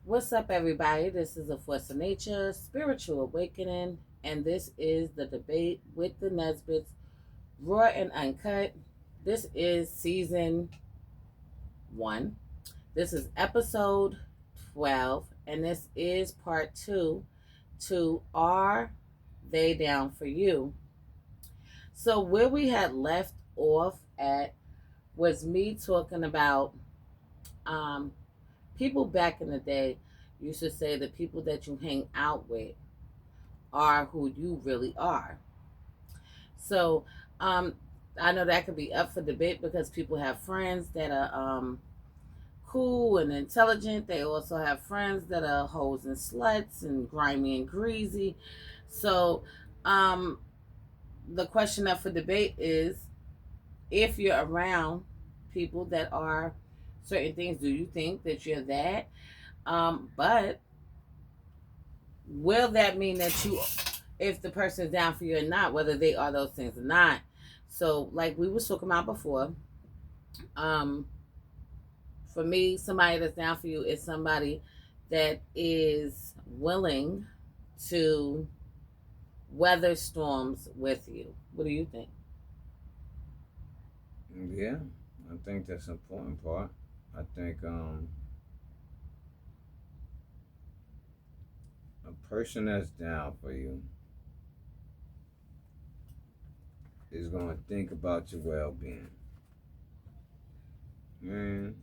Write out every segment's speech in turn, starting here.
What's up, everybody? This is A Force of Nature, Spiritual Awakening, and this is the debate with the Nesbits, raw and uncut. This is season 1. This is episode 12, and this is part 2 to Are They Down for You? So, where we had left off at was me talking about um, people back in the day used to say the people that you hang out with are who you really are. So um, I know that could be up for debate because people have friends that are cool and intelligent. They also have friends that are hoes and sluts and grimy and greasy. So um, the question up for debate is, if you're around people that are certain things, do you think that you're that? But will that mean that you, if the person is down for you or not, whether they are those things or not? So, like we was talking about before, um, for me, somebody that's down for you is somebody that is willing to weather storms with you. What do you think? Yeah, I think that's an important part. I think a person that's down for you is going to think about your well being. Man,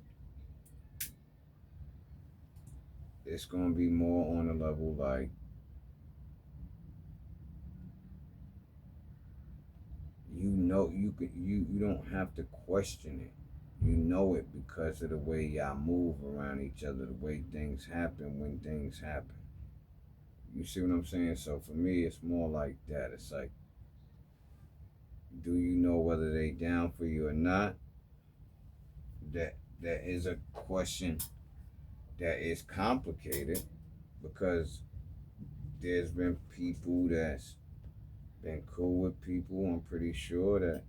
it's going to be more on a level like you don't have to question it. You know it because of the way y'all move around each other, the way things happen when things happen. You see what I'm saying? So for me, it's more like that. It's like, do you know whether they down for you or not? That is a question that is complicated because there's been people that's been cool with people. I'm pretty sure that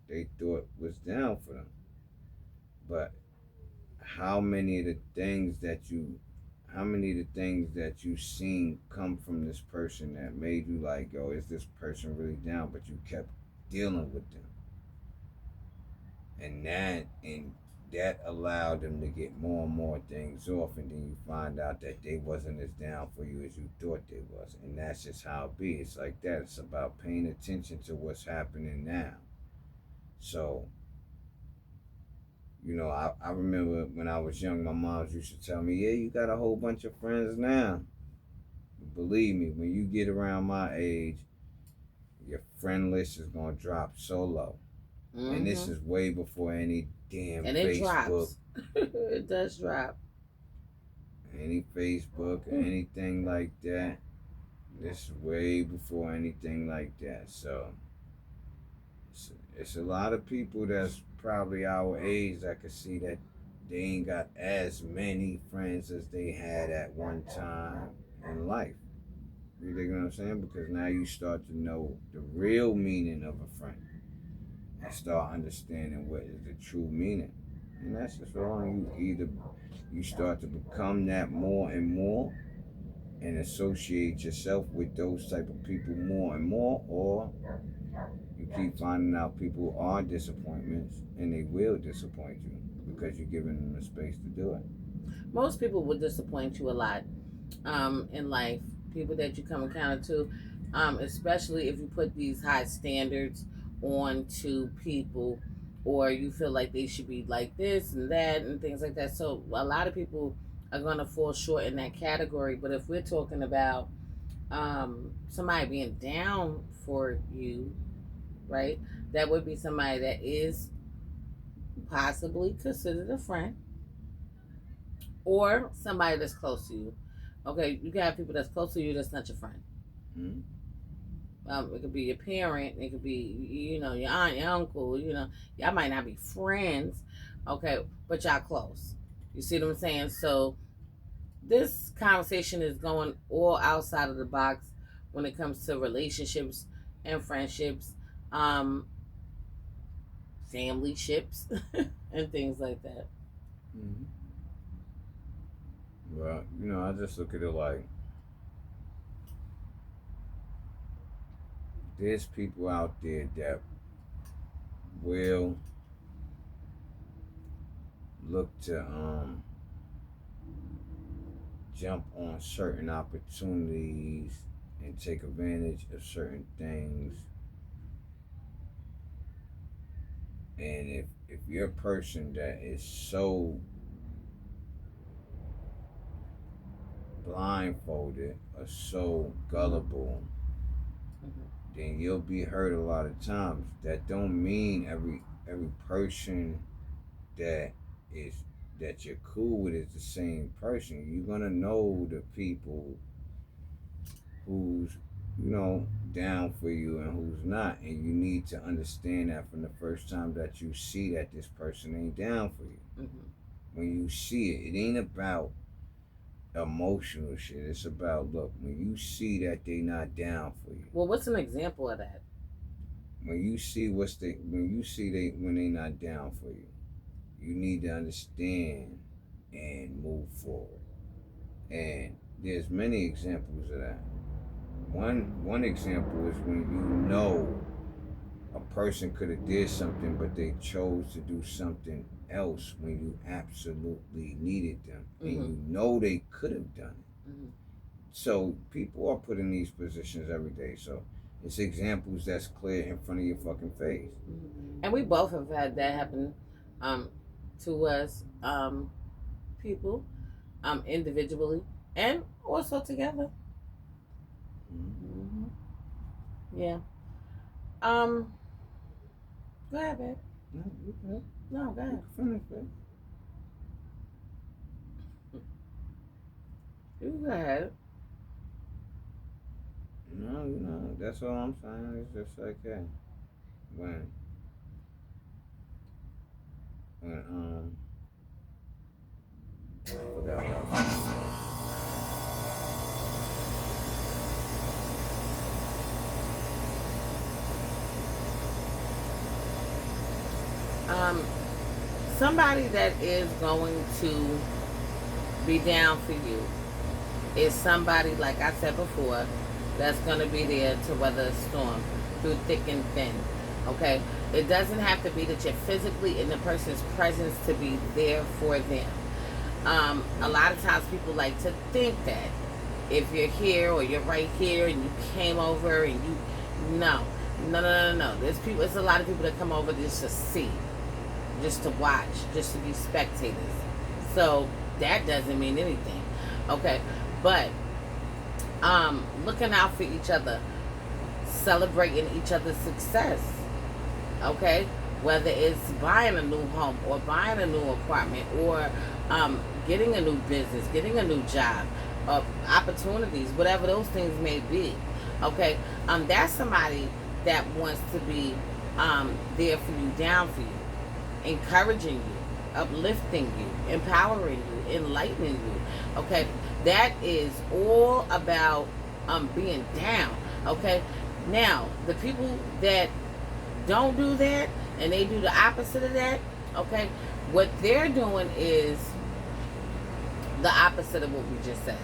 they thought was down for them. But how many of the things that you how many of the things that you seen come from this person that made you like, yo, is this person really down? But you kept dealing with them. And that allowed them to get more and more things off, and then you find out that they wasn't as down for you as you thought they was, and that's just how it be. It's like that. It's about paying attention to what's happening now. So I remember when I was young, my mom used to tell me, yeah, you got a whole bunch of friends now. Believe me, when you get around my age, your friend list is gonna drop so low. And this Mm-hmm. is way before any damn And it Facebook, drops. It does drop. any Facebook or anything like that. This is way before anything like that. So it's a lot of people that's probably our age that could see that they ain't got as many friends as they had at one time in life. You dig what I'm saying? Because now you start to know the real meaning of a friend and start understanding what is the true meaning. And that's just all. You start to become that more and more and associate yourself with those type of people more and more, or you keep finding out people are disappointments and they will disappoint you because you're giving them the space to do it. Most people will disappoint you a lot in life. People that you come encounter to, especially if you put these high standards on to people, or you feel like they should be like this and that and things like that. So a lot of people are going to fall short in that category. But if we're talking about somebody being down for you, right? That would be somebody that is possibly considered a friend or somebody that's close to you. Okay, you can have people that's close to you that's not your friend. Mm-hmm. It could be your parent. It could be, your aunt, your uncle. Y'all might not be friends, okay, but y'all close. You see what I'm saying? So this conversation is going all outside of the box when it comes to relationships and friendships, um, family ships, and things like that. Mm-hmm. Well, I just look at it like there's people out there that will look to jump on certain opportunities and take advantage of certain things. And if you're a person that is so blindfolded or so gullible, then you'll be hurt a lot of times. That don't mean every person that is that you're cool with is the same person. You're gonna know the people who's down for you and who's not, and you need to understand that from the first time that you see that this person ain't down for you. When you see it, it ain't about emotional shit. It's about, look, when you see that they not down for you. Well, what's an example of that? When you see when they not down for you, you need to understand and move forward. And there's many examples of that. One example is when a person could have did something, but they chose to do something else when you absolutely needed them, and they could have done it. So people are put in these positions every day. So it's examples that's clear in front of your fucking face. And we both have had that happen to us, people, individually and also together. Yeah. Go ahead, babe. No, you good. No, go ahead. Finish, babe. You go ahead. No, that's all I'm saying. It's just like that. When I forgot what I was saying. Somebody that is going to be down for you is somebody, like I said before, that's going to be there to weather a storm through thick and thin. Okay? It doesn't have to be that you're physically in the person's presence to be there for them. A lot of times people like to think that if you're here or you're right here and you came over and no. There's a lot of people that come over just to see, just to watch, just to be spectators. So that doesn't mean anything. Okay? But looking out for each other, celebrating each other's success. Okay? Whether it's buying a new home or buying a new apartment or getting a new business, getting a new job, opportunities, whatever those things may be. Okay? That's somebody that wants to be there for you, down for you, encouraging you, uplifting you, empowering you, enlightening you. Okay? That is all about being down. Okay? Now, the people that don't do that and they do the opposite of that, okay, what they're doing is the opposite of what we just said,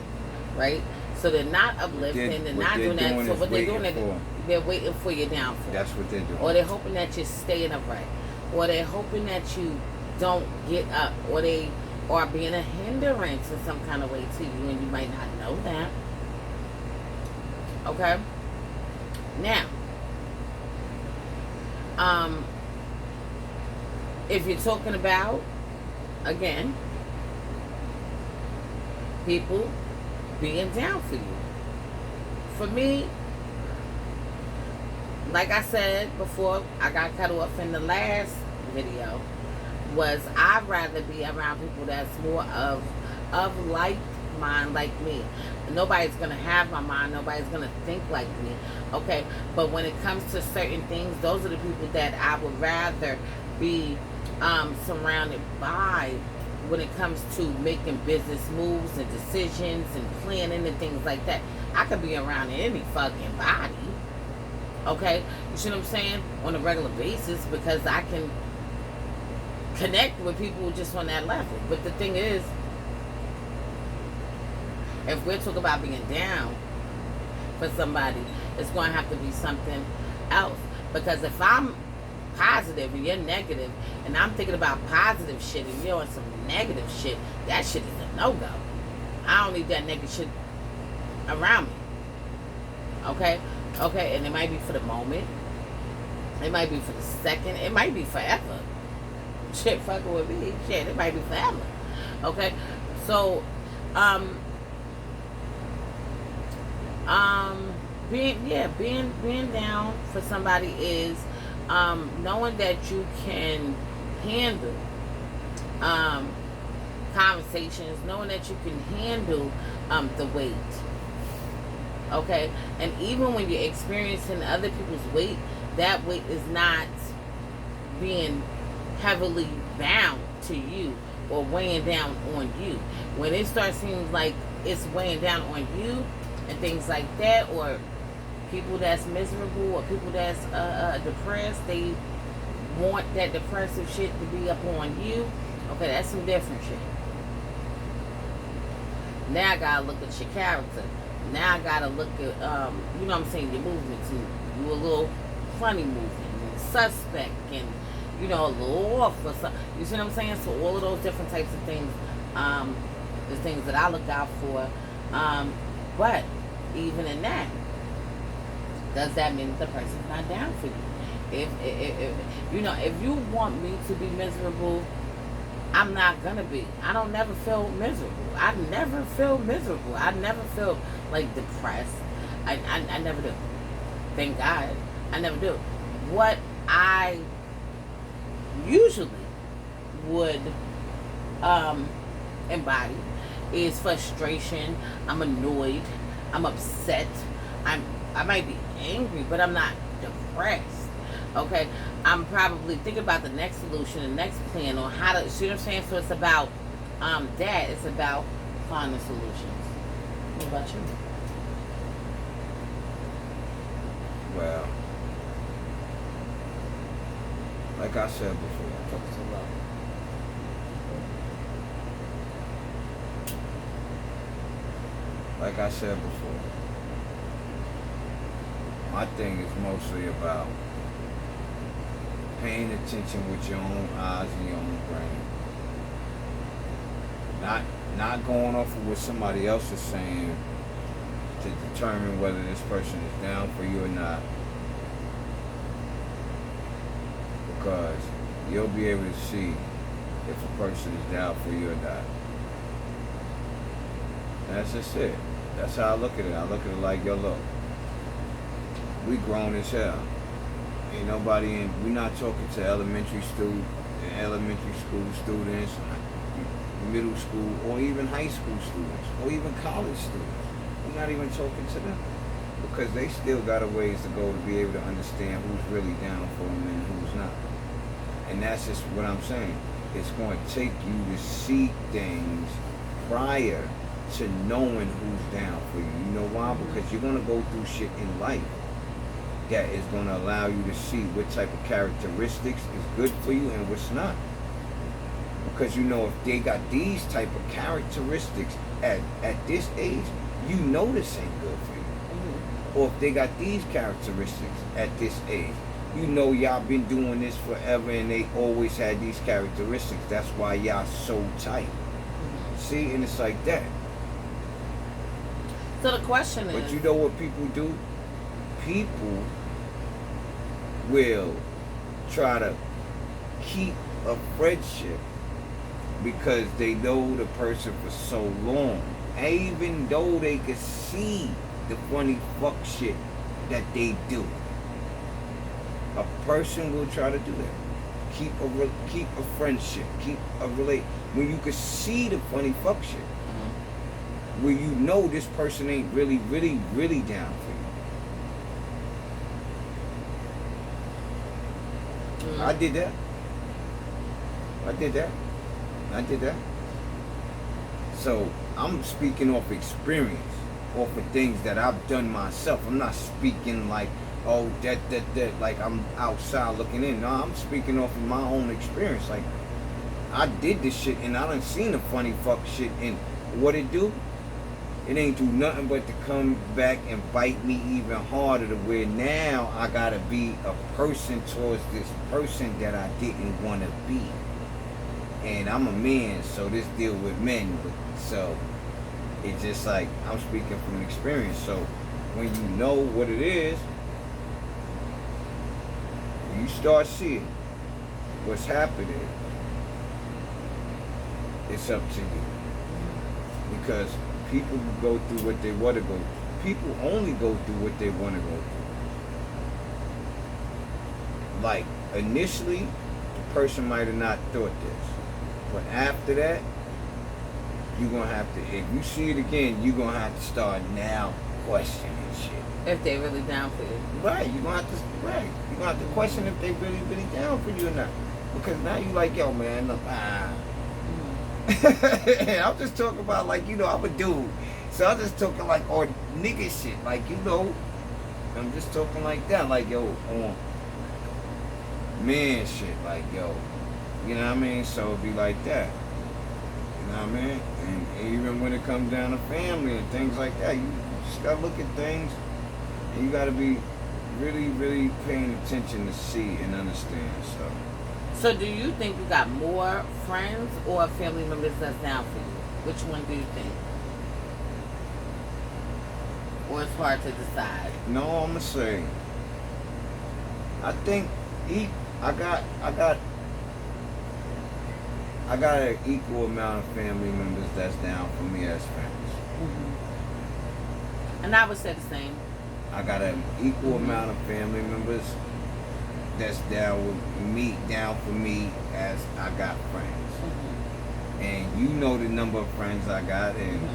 right? So they're not uplifting, they're not doing that. So what they're doing is they're waiting for your downfall. That's what they're doing. Or they're hoping that you're staying upright. Or they're hoping that you don't get up. Or they are being a hindrance in some kind of way to you, and you might not know that. Okay? Now, if you're talking about, again, people being down for you. For me, like I said before, I got cut off in the last video, was I'd rather be around people that's more of like mind like me. Nobody's gonna have my mind, nobody's gonna think like me. Okay, but when it comes to certain things, those are the people that I would rather be surrounded by when it comes to making business moves and decisions and planning and things like that. I could be around any fucking body. Okay, you see what I'm saying? On a regular basis, because I can connect with people just on that level. But the thing is, If we're talking about being down for somebody, it's going to have to be something else. Because if I'm positive and you're negative, and I'm thinking about positive shit and you're on some negative shit, that shit is a no-go. I don't need that negative shit around me. Okay? Okay, and it might be for the moment. It might be for the second. It might be forever. Shit fucking with me. Shit, it might be forever. Okay? So, being down for somebody is knowing that you can handle conversations, knowing that you can handle the weight. Okay? And even when you're experiencing other people's weight, that weight is not being heavily bound to you or weighing down on you. When it starts seeming like it's weighing down on you and things like that, or people that's miserable or people that's depressed, they want that depressive shit to be up on you. Okay, that's some different shit. Now I gotta look at your character. Now I gotta look at, you know what I'm saying, your movements. You a little funny moving, and suspect, and, you know, a little off or something. You see what I'm saying? So all of those different types of things, the things that I look out for. But even in that, does that mean that the person's not down for you? If you know, if you want me to be miserable, I'm not gonna be. I don't never feel miserable. I never feel miserable. I never feel like depressed. I never do. Thank God. I never do. What I usually would embody is frustration. I'm annoyed. I'm upset. I might be angry, but I'm not depressed. Okay? I'm probably thinking about the next solution, the next plan, or how to, see what I'm saying? So it's about that. It's about finding solutions. What about you? Well, like I said before, my thing is mostly about paying attention with your own eyes and your own brain. Not going off of what somebody else is saying to determine whether this person is down for you or not. Because you'll be able to see if a person is down for you or not. And that's just it. That's how I look at it. I look at it like, yo, look, we grown as hell. Ain't nobody in, we're not talking to elementary school students, middle school, or even high school students, or even college students. We're not even talking to them. Because they still got a ways to go to be able to understand who's really down for them and who's not. And that's just what I'm saying. It's going to take you to see things prior to knowing who's down for you. You know why? Because you're going to go through shit in life that is going to allow you to see what type of characteristics is good for you and what's not. Because you know, if they got these type of characteristics at this age, you know this ain't good for you. Mm-hmm. Or if they got these characteristics at this age, you know y'all been doing this forever and they always had these characteristics. That's why y'all so tight. Mm-hmm. See, and it's like that. So the question is... But you know what people do? People will try to keep a friendship because they know the person for so long. And even though they can see the funny fuck shit that they do. A person will try to do that. Keep a friendship. Keep a relate. When you can see the funny fuck shit. Mm-hmm. Where you know this person ain't really down for you. Mm-hmm. I did that. So I'm speaking off experience, off of things that I've done myself. I'm not speaking like, oh, that, like I'm outside looking in. No, I'm speaking off of my own experience. Like, I did this shit and I done seen the funny fuck shit, and what it do? it ain't do nothing but to come back and bite me even harder, to where now I gotta be a person towards this person that I didn't want to be. And I'm a man, so this deal with men. So it's just like, I'm speaking from experience. So when you know what it is, you start seeing what's happening, it's up to you. Because people go through what they want to go through. People only go through what they want to go through. Like, initially, the person might have not thought this. But after that, you're going to have to, if you see it again, you're going to have to start now questioning shit. If they really down for you. Right, you're going to have to, right. You're going to have to question if they really, really down for you or not. Because now you like, yo, man, look, I'm just talking about, like, you know, I'm a dude. So I'm just talking like on nigga shit. Like, you know, I'm just talking like that. Like, yo, on man shit. Like, yo, you know what I mean? So it'd be like that. You know what I mean? And even when it comes down to family and things like that, you just gotta look at things and you gotta be really, really paying attention to see and understand. So do you think you got more friends or family members that's down for you? Which one do you think? Or it's hard to decide? No, I'm gonna say, I think I got an equal amount of family members that's down for me as friends. And I would say the same. I got an equal amount of family members that's down for me as I got friends. And you know the number of friends I got, and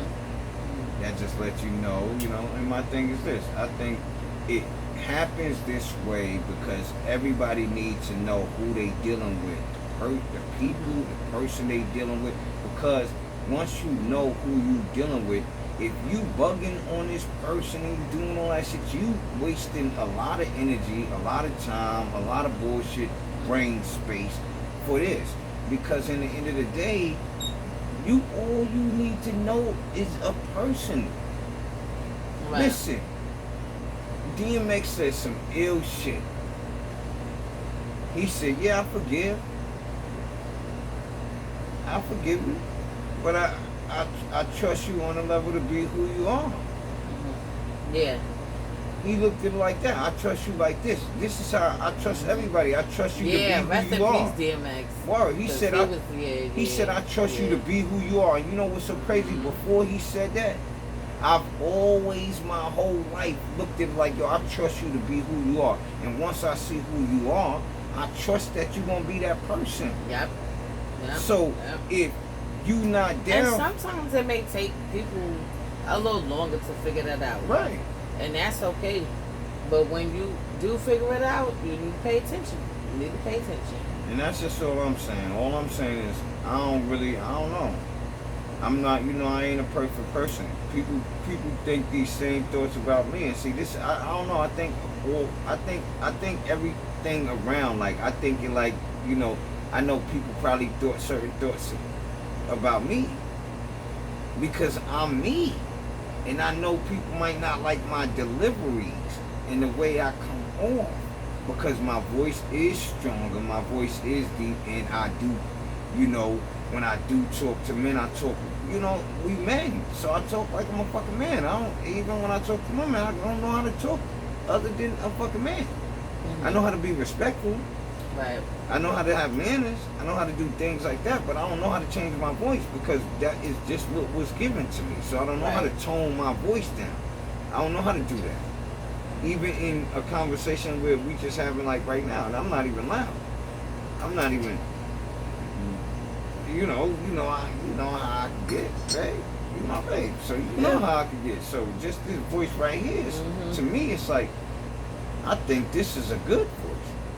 that just lets you know, and my thing is this. I think it happens this way because everybody needs to know who they dealing with. The people, the person they dealing with. Because once you know who you dealing with, if you bugging on this person and you doing all that shit, you wasting a lot of energy, a lot of time, a lot of bullshit, brain space for this. Because in the end of the day, all you need to know is a person. Right. Listen, DMX said some ill shit. He said, yeah, I forgive you, but I trust you on a level to be who you are. Yeah. He looked at it like that. I trust you like this. This is how I trust everybody. I trust you to be who you are. Rest in peace, DMX. Word. He said, I trust you to be who you are. And you know what's so crazy? Before he said that, I've always, my whole life, looked at it like, yo, I trust you to be who you are. And once I see who you are, I trust that you're going to be that person. Yep. So, if you not down... And sometimes it may take people a little longer to figure that out. Right. And that's okay. But when you do figure it out, you need to pay attention. You need to pay attention. And that's just all I'm saying. All I'm saying is, I don't know. I'm not, I ain't a perfect person. People think these same thoughts about me. And see, this, I don't know. I think everything around, like, I think it like, I know people probably thought certain thoughts about me because I'm me. And I know people might not like my deliveries and the way I come off because my voice is stronger, my voice is deep, and I do, when I do talk to men, I talk, we men. So I talk like I'm a fucking man. Even when I talk to women, I don't know how to talk other than a fucking man. I know how to be respectful. Right. I know how to have manners. I know how to do things like that, but I don't know how to change my voice because that is just what was given to me. So I don't know how to tone my voice down. I don't know how to do that. Even in a conversation where we just having like right now, and I'm not even loud. I'm not even, how I can get, babe. You my babe, so you know how I can get. So just this voice right here, to me, it's like, I think this is a good voice.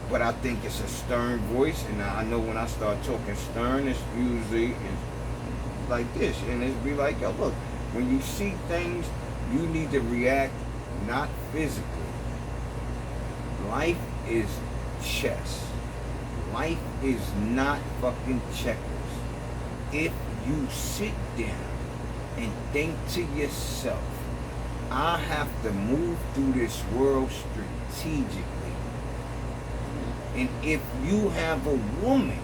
But I think it's a stern voice, and I know when I start talking stern, it's usually like this. And it'd be like, yo, look, when you see things, you need to react not physically. Life is chess. Life is not fucking checkers. If you sit down and think to yourself, I have to move through this world strategically. And if you have a woman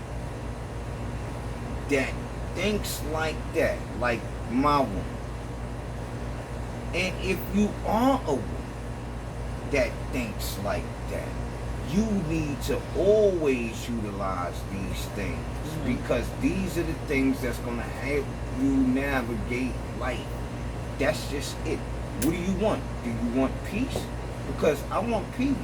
that thinks like that, like my woman, and if you are a woman that thinks like that, you need to always utilize these things, because these are the things that's going to help you navigate life. That's just it. What do you want? Do you want peace? Because I want peace.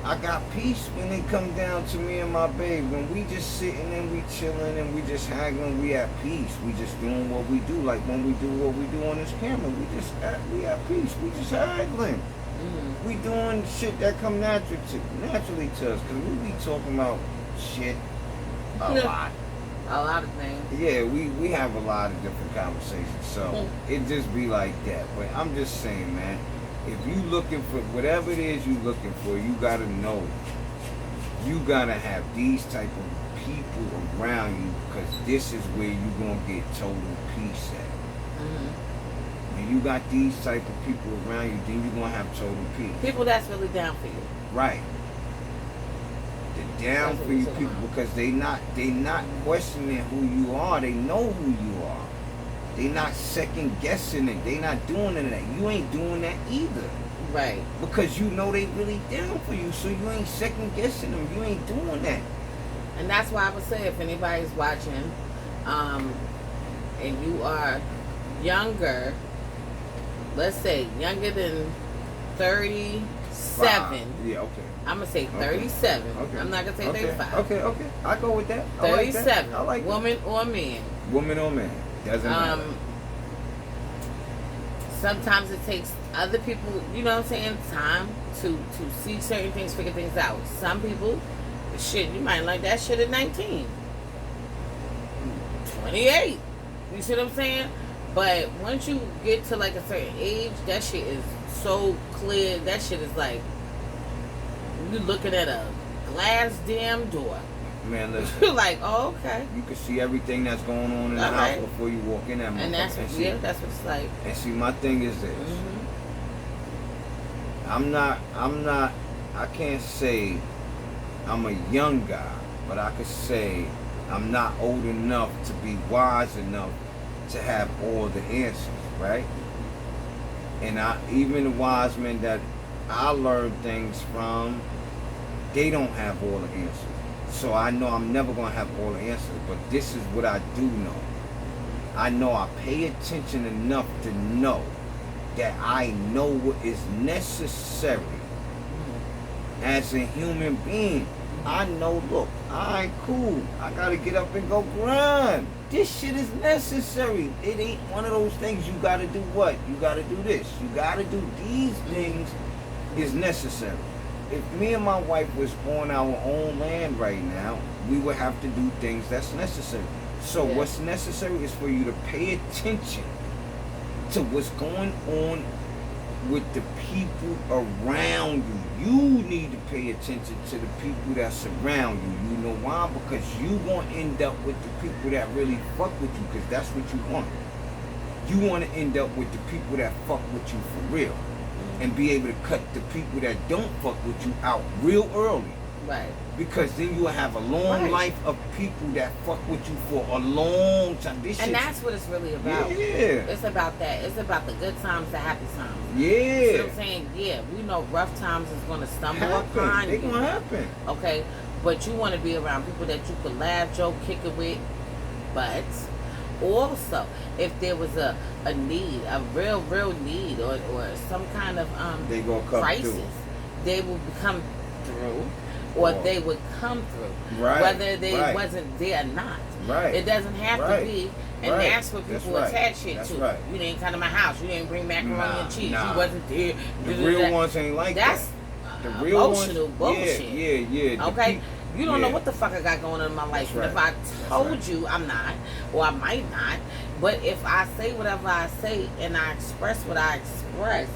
I got peace when it come down to me and my babe. When we just sitting and we chilling and we just haggling, we at peace. We just doing what we do. Like when we do what we do on this camera, we at peace. We just haggling. We doing shit that come naturally to us. Cause we be talking about shit a lot. A lot of things. Yeah, we have a lot of different conversations. So it just be like that. But I'm just saying, man, if you looking for whatever it is you looking for, you gotta know. You gotta have these type of people around you, because this is where you gonna get total peace at. When you got these type of people around you, then you're gonna have total peace. People that's really down for you. Right. They're down for you people because they not questioning who you are. They know who you are. They not second guessing it. They not doing none of that. You ain't doing that either. Right. Because you know they really down for you, so you ain't second guessing them. You ain't doing that. And that's why I would say, if anybody's watching, and you are younger, let's say younger than 37. Yeah, okay. I'm gonna say 37. Okay. I'm not gonna say 35. Okay. I go with that. 37. I like woman or man. Woman or man. Doesn't matter. Sometimes it takes other people, you know what I'm saying, time to see certain things, figure things out. Some people, shit, you might like that shit at 19, 28. You see what I'm saying? But once you get to like a certain age, that shit is so clear. That shit is like you looking at a glass damn door. Man, listen. You're like, oh, okay. You can see everything that's going on in the house before you walk in that motherfucker. And that's what it's like. And see, my thing is this. I can't say I'm a young guy, but I could say I'm not old enough to be wise enough to have all the answers, right? And even the wise men that I learned things from, they don't have all the answers. So I know I'm never going to have all the answers, but this is what I do know. I know I pay attention enough to know that I know what is necessary as a human being. I know, look, alright, cool. I got to get up and go grind. This shit is necessary. It ain't one of those things you got to do what? You got to do this. You got to do these things is necessary. If me and my wife was on our own land right now, we would have to do things that's necessary. So what's necessary is for you to pay attention to what's going on with the people around you. You need to pay attention to the people that surround you. You know why? Because you going to end up with the people that really fuck with you, because that's what you want. You want to end up with the people that fuck with you for real. And be able to cut the people that don't fuck with you out real early. Right. Because then you'll have a long life of people that fuck with you for a long time. And that's what it's really about. Yeah. It's about that. It's about the good times, the happy times. Yeah. You know what I'm saying? Yeah, we know rough times is going to stumble upon you. They're going to happen. Okay? But you want to be around people that you could laugh, joke, kick it with. But also, if there was a need, a real need, or some kind of they gonna come crisis, through. they will come through, or they would come through, right, whether they wasn't there or not. Right. It doesn't have to be, and that's what people attach it to. Right. You didn't come to my house. You didn't bring macaroni and cheese. You wasn't there. The real ones ain't like that. That's the real emotional bullshit. Yeah. Okay. You don't know what the fuck I got going on in my life. And if I told you I'm not, or I might not, but if I say whatever I say and I express what I express,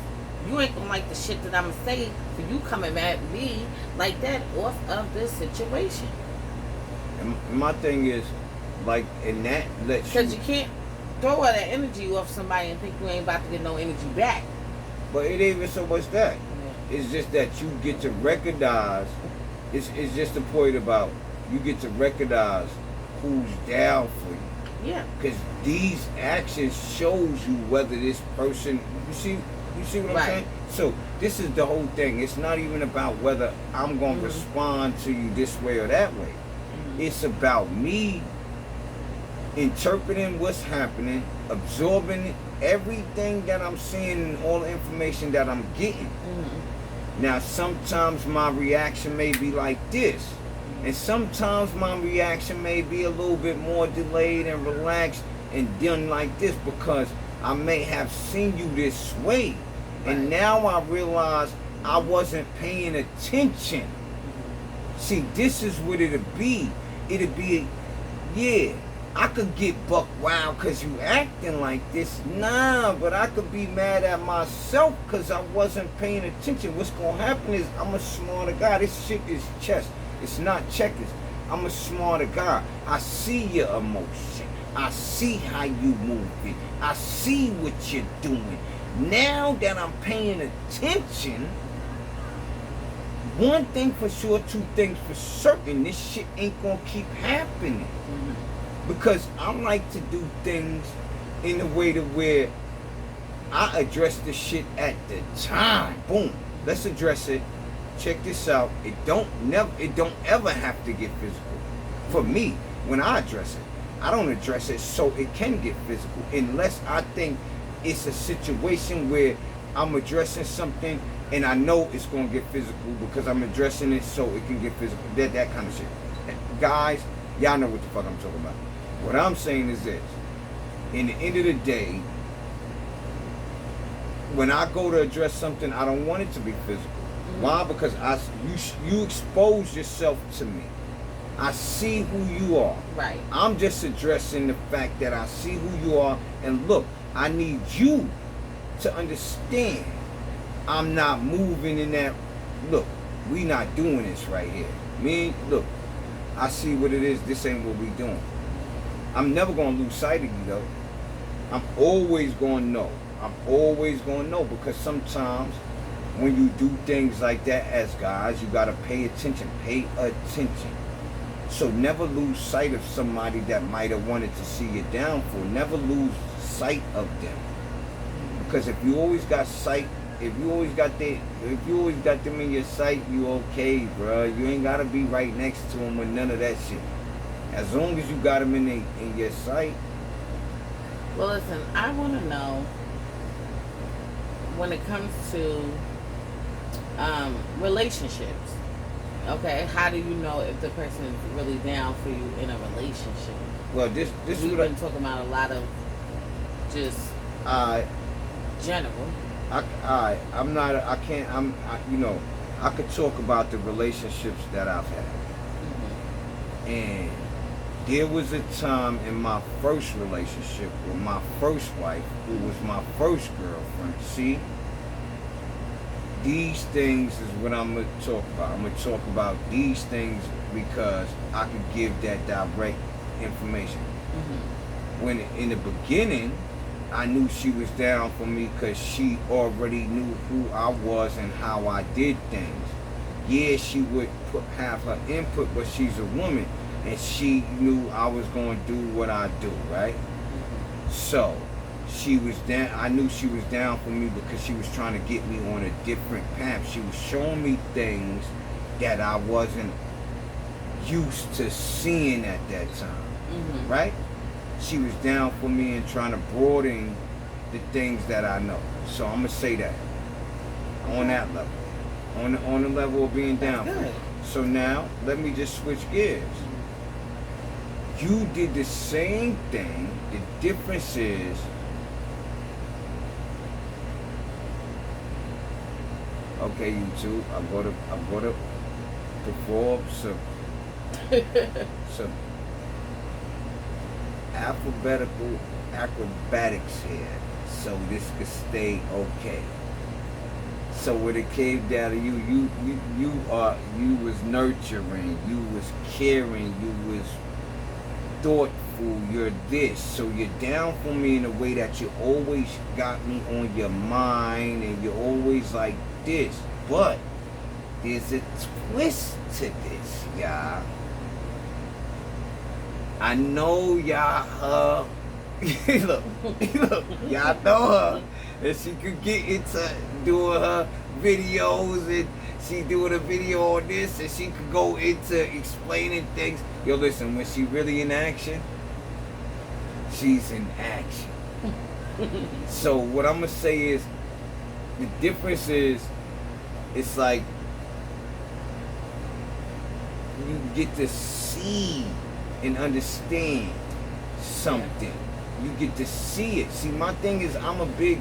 you ain't gonna like the shit that I'm gonna say for you coming at me like that off of this situation. And my thing is, like, in that, because you can't throw all that energy off somebody and think you ain't about to get no energy back. But it ain't even so much that. Yeah. It's just that you get to recognize. It's just the point about you get to recognize who's down for you. Yeah. Because these actions shows you whether this person. You see what I'm Right. saying? So this is the whole thing. It's not even about whether I'm gonna respond to you this way or that way. It's about me interpreting what's happening, absorbing everything that I'm seeing and all the information that I'm getting. Now, sometimes my reaction may be like this, and sometimes my reaction may be a little bit more delayed and relaxed and done like this because I may have seen you this way, and now I realize I wasn't paying attention. See, this is what it'd be. It'd be, yeah, I could get buck wild because you acting like this. Nah, but I could be mad at myself because I wasn't paying attention. What's going to happen is I'm a smarter guy. This shit is chess. It's not checkers. I'm a smarter guy. I see your emotion. I see how you move it. I see what you're doing. Now that I'm paying attention, one thing for sure, two things for certain, this shit ain't going to keep happening. Because I like to do things in a way to where I address the shit at the time. Boom. Let's address it. Check this out. It don't ever have to get physical. For me, when I address it, I don't address it so it can get physical. Unless I think it's a situation where I'm addressing something and I know it's gonna get physical because I'm addressing it so it can get physical. That kind of shit. Guys, y'all know what the fuck I'm talking about. What I'm saying is this. In the end of the day, when I go to address something, I don't want it to be physical. Why? Because you expose yourself to me. I see who you are. Right. I'm just addressing the fact that I see who you are. And look, I need you to understand I'm not moving in that. Look, we not doing this right here. Look, I see what it is. This ain't what we doing. I'm never going to lose sight of you, though. I'm always going to know. I'm always going to know because sometimes when you do things like that as guys, you got to pay attention. Pay attention. So never lose sight of somebody that might have wanted to see you down for. Never lose sight of them. Because if you always got sight, if you always got them in your sight, you okay, bro. You ain't got to be right next to them with none of that shit. As long as you got them in your sight. Well, listen, I want to know when it comes to relationships. Okay, how do you know if the person is really down for you in a relationship? Well, this is We've what been talking about a lot of just general. I could talk about the relationships that I've had. And there was a time in my first relationship with my first wife, who was my first girlfriend. See, these things is what I'm going to talk about. I'm going to talk about these things because I could give that direct information. When in the beginning, I knew she was down for me because she already knew who I was and how I did things. Yeah, she would have her input, but she's a woman. And she knew I was going to do what I do, right? So, she was down. I knew she was down for me because she was trying to get me on a different path. She was showing me things that I wasn't used to seeing at that time, right? She was down for me and trying to broaden the things that I know. So, I'm going to say that on that level. On the level of being down for me. So, now, let me just switch gears. You did the same thing. The difference is, okay, YouTube, I'm gonna perform some alphabetical acrobatics here, so this could stay okay. So when it came down to you was nurturing, you was caring, you was beautiful, you're this. So you're down for me in a way that you always got me on your mind and you're always like this. But there's a twist to this, y'all. I know y'all look, y'all know her. And she could get into doing her videos and she doing a video on this and she could go into explaining things. Yo, listen, when she really in action, she's in action. So what I'm gonna say is the difference is it's like you get to see and understand something. You get to see it. See, my thing is I'm a big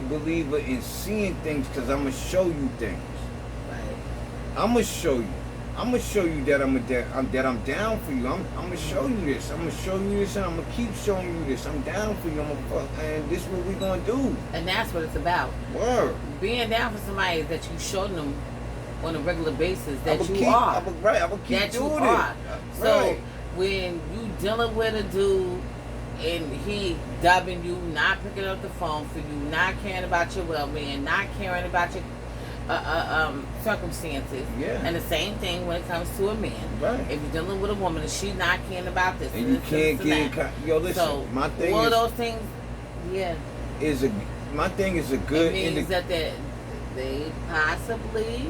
believer in seeing things because I'm gonna show you things. Right. I'm gonna show you. I'm gonna show you that that I'm down for you. I'm gonna show you this. I'm gonna show you this, and I'm gonna keep showing you this. I'm down for you. And this is what we gonna do. And that's what it's about. Word. Being down for somebody that you show them on a regular basis that I'm gonna keep doing it. So when you dealing with a dude and he dubbing you, not picking up the phone for you, not caring about your well-being, not caring about your circumstances. Yeah. And the same thing when it comes to a man. Right. If you're dealing with a woman and she's not caring about this, and you can't get yo, listen. So my thing one is of those things, yeah. My thing is a good. It means that they possibly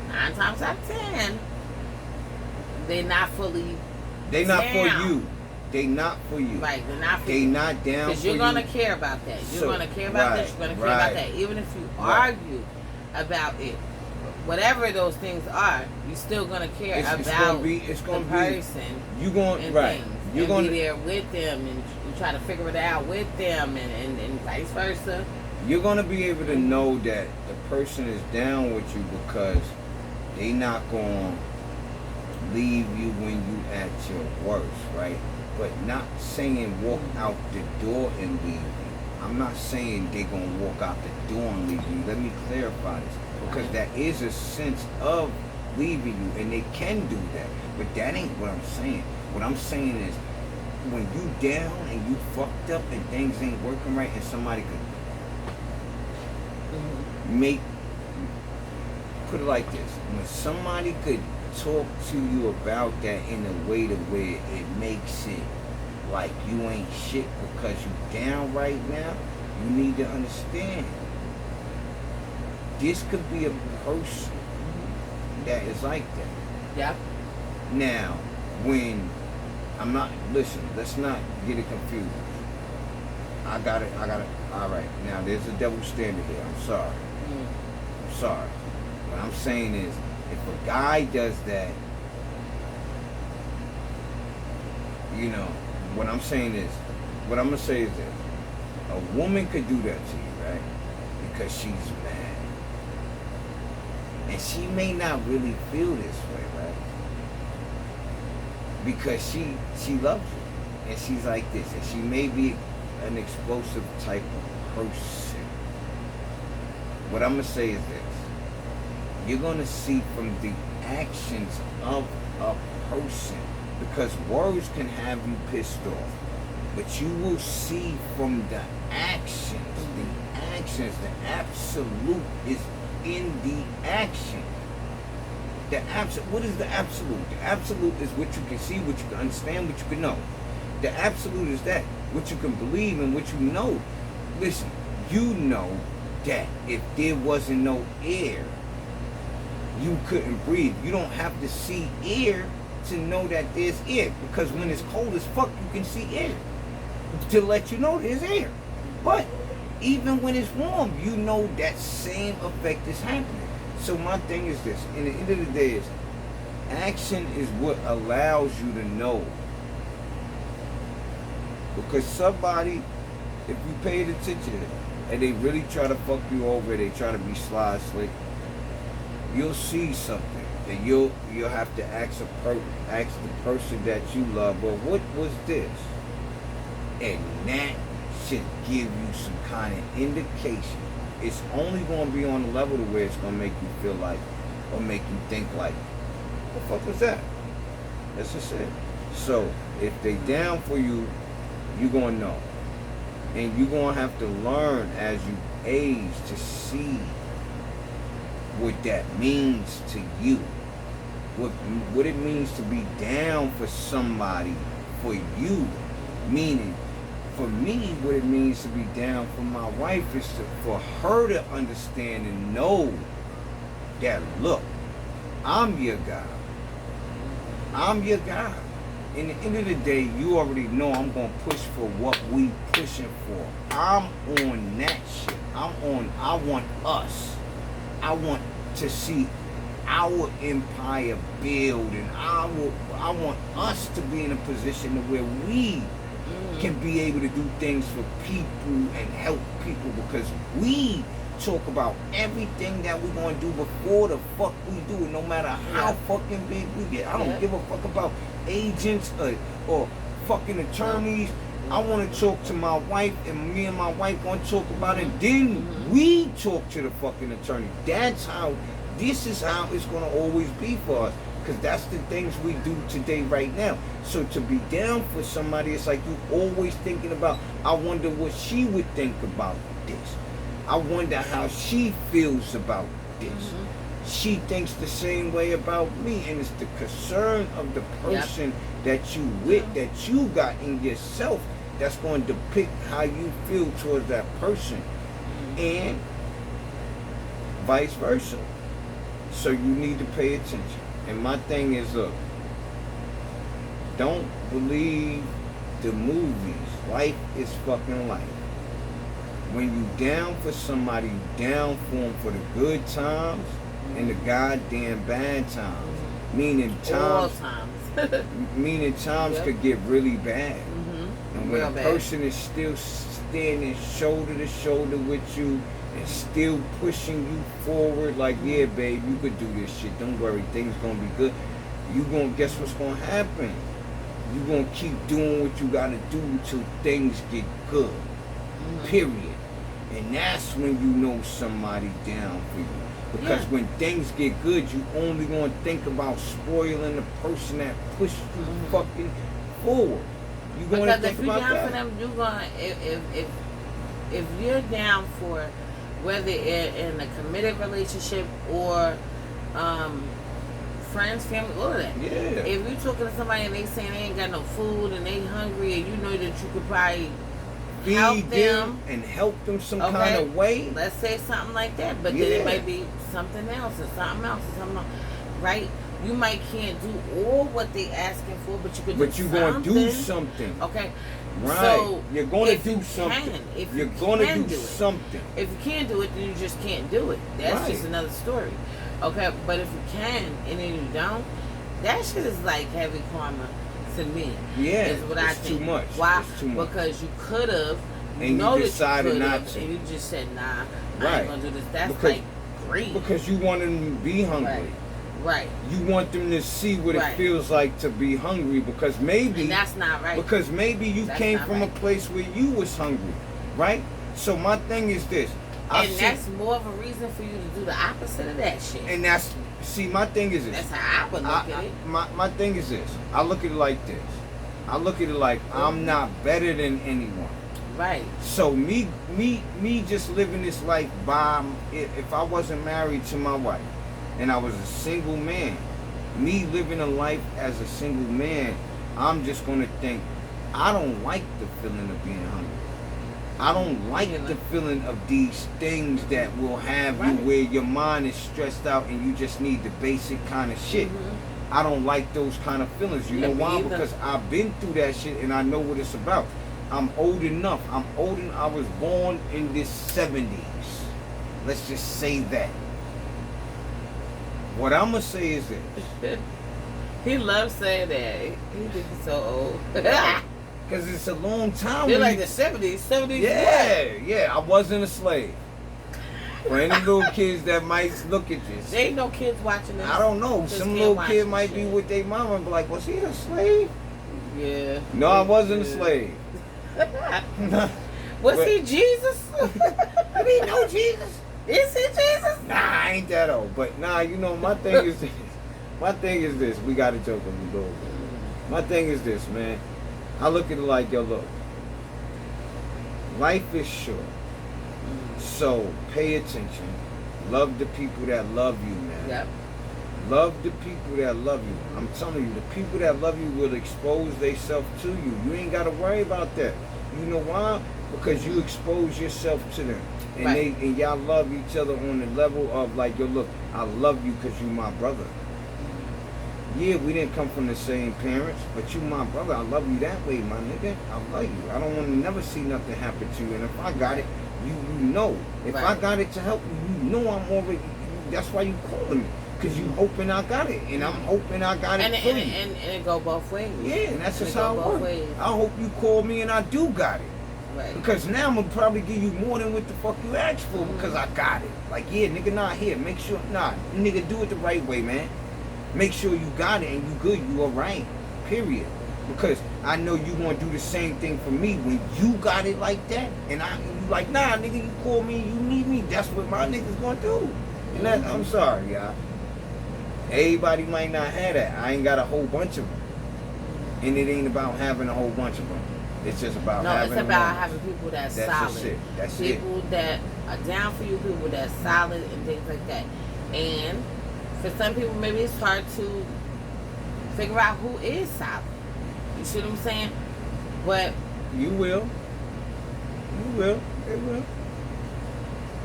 9 times out of 10 they're not fully. They not down. for you. They not for you. Right, they're not for they you. not down Because for you're you. gonna care about that. You're gonna care about this. You're gonna care about that. Even if you argue about it, whatever those things are, you're still gonna care about it's gonna the person. You going and right. things, You're and gonna be there with them, and you try to figure it out with them, and vice versa. You're gonna be able to know that the person is down with you because they not gonna leave you when you at your worst, right? But not saying walk out the door and leave you. I'm not saying they gonna walk out the door and leave you. Let me clarify this. Because that is a sense of leaving you, and they can do that. But that ain't what I'm saying. What I'm saying is when you down and you fucked up and things ain't working right and somebody could put it like this. When somebody could talk to you about that in a way to where it makes it like you ain't shit because you down right now, you need to understand this could be a person that is like that. Yeah. Now, when I'm not, listen, let's not get it confused. I got it, all right. Now, there's a double standard here. I'm sorry. I'm sorry. What I'm saying is, if a guy does that, you know, what I'm saying is, what I'm going to say is this. A woman could do that to you, right? Because she's mad. And she may not really feel this way, right? Because she loves you. And she's like this. And she may be an explosive type of person. What I'm going to say is this. You're going to see from the actions of a person, because words can have you pissed off, but you will see from the actions, the absolute is in the action. What is the absolute? The absolute is what you can see, what you can understand, what you can know. The absolute is that, what you can believe and what you know. Listen, you know that if there wasn't no air, you couldn't breathe. You don't have to see air to know that there's air, because when it's cold as fuck, you can see air to let you know there's air. But even when it's warm, you know that same effect is happening. So my thing is this, and at the end of the day is, action is what allows you to know. Because somebody, if you paid attention and they really try to fuck you over, they try to be sly, slick, you'll see something, and you'll have to ask the person that you love, well, what was this? And that should give you some kind of indication. It's only going to be on the level to where it's going to make you feel like, or make you think like, what the fuck was that? That's just it. So If they down for you, you gonna know. And you gonna have to learn as you age to see what that means to you. What it means to be down for somebody, for you. Meaning, for me, what it means to be down for my wife is for her to understand and know that, look, I'm your guy. I'm your guy. In the end of the day, you already know I'm going to push for what we pushing for. I'm on that shit. I want us. I want to see our empire build, and I want us to be in a position to where we can be able to do things for people and help people, because we talk about everything that we're going to do before the fuck we do it, no matter how fucking big we get. I don't give a fuck about agents or fucking attorneys. I want to talk to my wife, and me and my wife going to talk about it. Then we talk to the fucking attorney. This is how it's going to always be for us. Because that's the things we do today right now. So to be down for somebody, it's like you always thinking about, I wonder what she would think about this. I wonder how she feels about this. She thinks the same way about me. And it's the concern of the person that you with, that you got in yourself, that's going to depict how you feel towards that person. And vice versa. So you need to pay attention. And my thing is, look, don't believe the movies. Life is fucking life. When you down for somebody, you down for them for the good times and the goddamn bad times. Meaning times could get really bad. And when a person is still standing shoulder to shoulder with you, and still pushing you forward, like, yeah, babe, you could do this shit. Don't worry, things gonna be good. You gonna guess what's gonna happen? You gonna keep doing what you gotta do until things get good. Period. And that's when you know somebody down for you. Because when things get good, you only gonna think about spoiling the person that pushed you fucking forward. You gonna think about that. Because if you're down for them, you're gonna if you're down for, whether in a committed relationship or friends, family, all of that. Yeah. If you're talking to somebody and they saying they ain't got no food and they hungry, and you know that you could probably help them and help them some kind of way. Let's say something like that, but then it might be something else or something else or something else, right? You might can't do all what they asking for, but you could. But you're gonna do something. Okay. Right. So you're going to do something. You're going to do something. If you can't do it, then you just can't do it. That's just another story. Okay, but if you can and then you don't, that shit is like heavy karma to me. Yeah, is what I think. Too much. Why? It's too much. Because you could have, and you decided not to, and you just said, "Nah, I ain't gonna do this." That's like greed. Because you want them to be hungry. Right. You want them to see what it feels like to be hungry, because maybe and that's not right. Because maybe you came from a place where you was hungry, right? So my thing is this. That's more of a reason for you to do the opposite of that shit. And my thing is this. That's how I would look at it. My thing is this. I look at it like this. I look at it like I'm not better than anyone. Right. So me just living this life if I wasn't married to my wife, and I was a single man, me living a life as a single man, I'm just going to think, I don't like the feeling of being hungry. I don't like the feeling of these things that will have you where your mind is stressed out and you just need the basic kind of shit. I don't like those kind of feelings. You know why? Because I've been through that shit and I know what it's about. I'm old enough. I was born in the 70s. Let's just say that. What I'm going to say is this. He loves saying that. He thinks he's so old. Because it's a long time. They're like the 70s. 70s. Yeah. I wasn't a slave. For any little kids that might look at this. There ain't no kids watching this. I don't know. Some little kid might be with their mama and be like, was he a slave? Yeah. No, I wasn't a slave. Was he Jesus? Did he know Jesus? Is he Jesus? Nah, I ain't that old. But nah, my thing is this. My thing is this. We got to joke a little bit. My thing is this, man. I look at it like, yo, look. Life is short. So pay attention. Love the people that love you, man. Yep. Love the people that love you. I'm telling you, the people that love you will expose themselves to you. You ain't got to worry about that. You know why? Because you expose yourself to them. And Right. and y'all love each other on the level of like, yo, look, I love you because you my brother. Yeah, we didn't come from the same parents, but you my brother. I love you that way, my nigga. I love you. I don't want to never see nothing happen to you. And if I got it, you know. If I Right. got it to help you, you know I'm already. That's why you calling me, cause you hoping I got it, and I'm hoping I got it And for you. and it go both ways. Yeah, and that's And just it how go it both works. ways. I hope you call me and I do got it. Right. Because now I'm gonna probably give you more than what the fuck you asked for because I got it. Like, yeah, nigga, not here. Make sure, nigga, do it the right way, man. Make sure you got it and you good, you alright. Period. Because I know you gonna do the same thing for me when you got it like that. And you like, nah, nigga, you call me, you need me. That's what my niggas gonna do. And that, I'm sorry, y'all. Everybody might not have that. I ain't got a whole bunch of them. And it ain't about having a whole bunch of them. It's just about No, having it's about them. having people that's That's solid. just it. That's People that are down for you, people that's solid and things like that. And for some people, maybe it's hard to figure out who is solid. You see what I'm saying? But You will. You will. It will.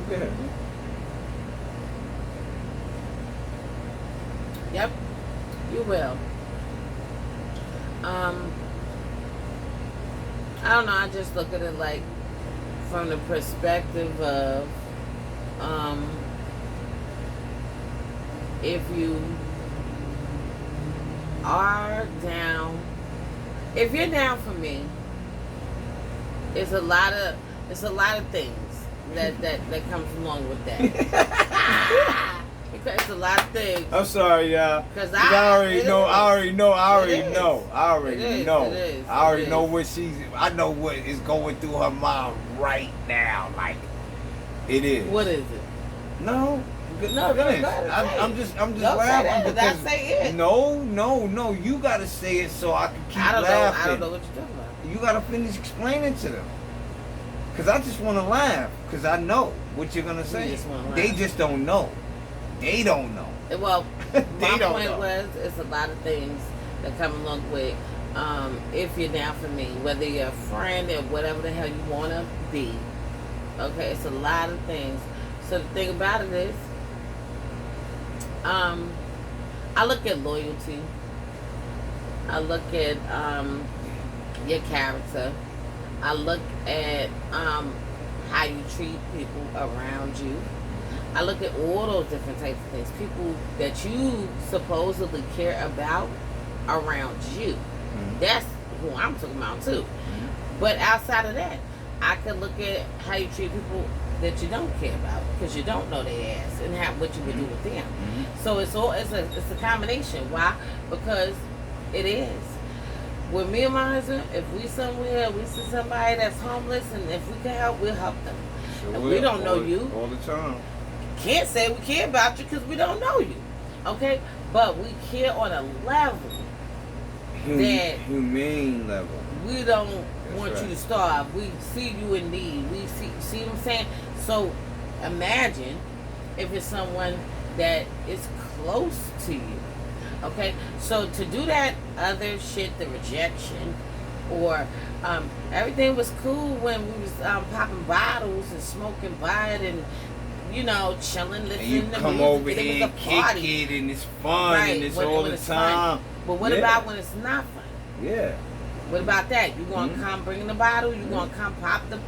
Look at it. yep, you will. I don't know. I just look at it like from the perspective of if you are down, if you're down for me, it's a lot of things that comes along with that. Because it's a lot of things. I'm sorry, y'all. Because I already know. I already know. I already It is. know. I already It is, know. it is, I already it know is. what she's. I know what is going through her mind right now. Like it is. What is it? No. No, go ahead, I'm say just it. Don't say laughing that, 'cause I because say it. No. You gotta say it so I can keep I don't laughing. know what you're talking about. You gotta finish explaining to them. Cause I just want to laugh. Cause I know what you're gonna say. just wanna They laugh. just don't know. They don't know. Well, They my don't point know. was it's a lot of things that come along with if you're down for me, whether you're a friend or whatever the hell you want to be. Okay, it's a lot of things. So the thing about it is, I look at loyalty. I look at your character. I look at how you treat people around you. I look at all those different types of things. People that you supposedly care about around you. Mhm. That's who I'm talking about too. But outside of that, I could look at how you treat people that you don't care about because you don't know their ass and what you would do with them. So it's a combination. Why? Because it is. With me and my husband, if we somewhere, we see somebody that's homeless, and if we can help, we'll help them. Sure And will. we don't know All- you. all the time. Can't say we care about you because we don't know you. Okay? But we care on a level that Humane level. we don't That's want right. you to starve. We see you in need. We see what I'm saying? So imagine if it's someone that is close to you. Okay? So to do that other shit, the rejection, or everything was cool when we was popping bottles and smoking bud and chilling, And listening you to come music. over and it here was and a party. kick it and it's fun Right, and it's when- all when the it's fun. time. But what Yeah. about when it's not fun? Yeah. What about that? You gonna Mhm. come bringing the bottle? You gonna come pop the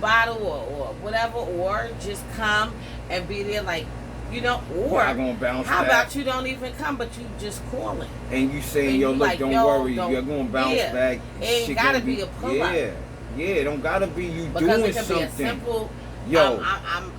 bottle or whatever, or just come and be there or Not gonna bounce how back. about you don't even come, but you just calling? And you saying, And yo, you look, like, don't yo, worry, don't- you're gonna bounce yeah. back. It ain't Shit gotta gonna be a pull-up. Yeah, it don't gotta be you Because doing it could be a something. simple. Yo.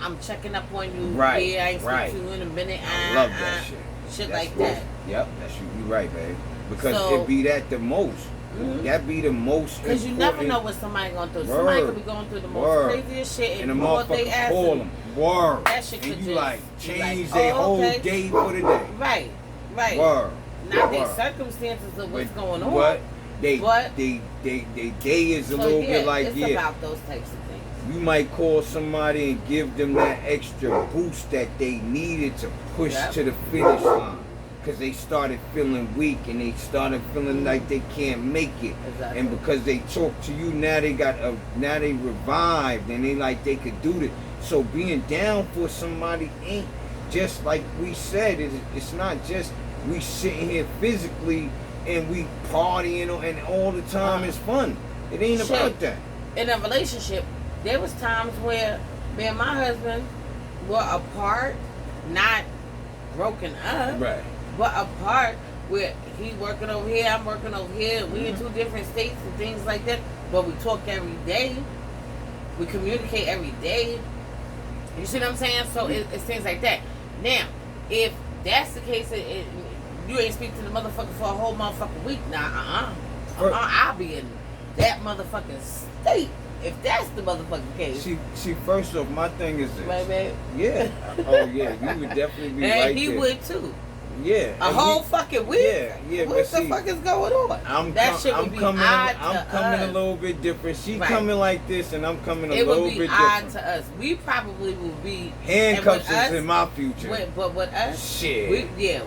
I'm checking up on you. Right, Yeah, I ain't right. speak to you in a minute. I love that shit. Shit That's like right. that. Yep, that's you right, babe. Because So- it be that the most. Mhm. That be the most. Because you never important. know what somebody going through. Somebody Word. could be going through the most Word. craziest shit And the and pull up they motherfucker ass. call and- them. Word. That shit and could you just like be change like, their oh, whole okay. day for the day. Right. Word. not their circumstances of what's going on. What they day is a so little yeah, bit like it's about those types of things. You might call somebody and give them that extra boost that they needed to push to the finish line. Because they started feeling weak and they started feeling like they can't make it. Exactly. And because they talked to you, now they revived and they like they could do this. So being down for somebody ain't just like we said. It's not just we sitting here physically and we partying and all the time is fun. It ain't about that. In a relationship, there was times where me and my husband were apart, not broken up. Right. But apart, where he working over here, I'm working over here, we in two different states and things like that. But we talk every day. We communicate every day. You see what I'm saying? So it's things like that. Now, if that's the case, you ain't speak to the motherfucker for a whole motherfucking week. Nah, I'll be in that motherfucking state. If that's the motherfucking case. See, first off, my thing is this. Right, babe? Yeah. Oh, yeah. You would definitely be and right he there. would too. Yeah. A whole fucking week? Yeah. What the fuck is going on? I'm coming a little bit different. She coming like this, and I'm coming a little bit different. It would be odd to us. We probably will be... Handcuffs is in my future. But with us... Shit.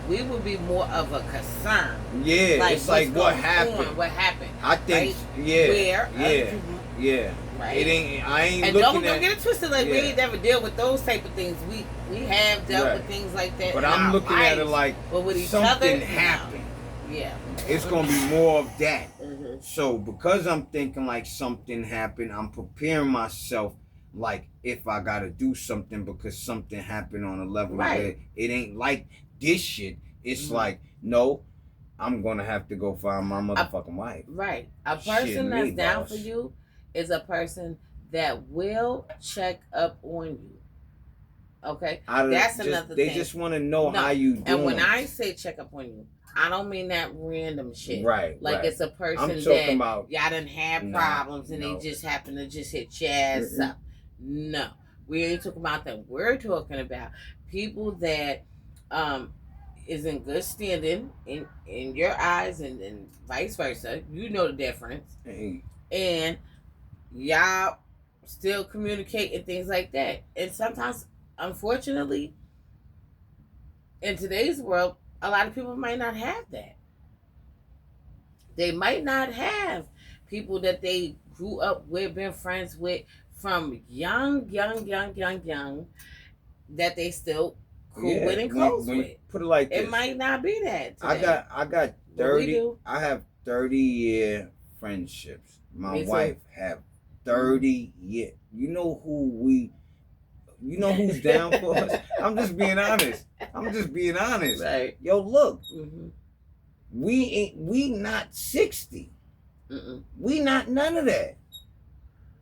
We would be more of a concern. Yeah, like, it's like what happened. What happened. I think... Right? Yeah. Where... Yeah. Right. It ain't. I ain't and looking don't get it twisted. Like we ain't never dealt with those type of things. We have dealt with things like that. But I'm looking at it like something happened. Yeah. It's gonna be more of that. So because I'm thinking like something happened, I'm preparing myself like if I gotta do something because something happened on a level where it ain't like this shit. It's like no. I'm gonna have to go find my motherfucking wife. Right. A person that's down for you is a person that will check up on you. Okay? That's another thing. They just want to know how you doing. And when I say check up on you, I don't mean that random shit. Right. Like it's a person that y'all done had problems and they just happen to just hit your ass up. No. We ain't talking about that. We're talking about people that is in good standing in your eyes and vice versa. You know the difference. And y'all still communicate and things like that. And sometimes, unfortunately, in today's world, a lot of people might not have that. They might not have people that they grew up with, been friends with from young, that they still cool with and close with. Put it like this. It might not be that today. I got 30. I have 30-year friendships. My wife have 30 years. You know who's down for us? I'm just being honest. Right. Yo, look. We not 60. We not none of that.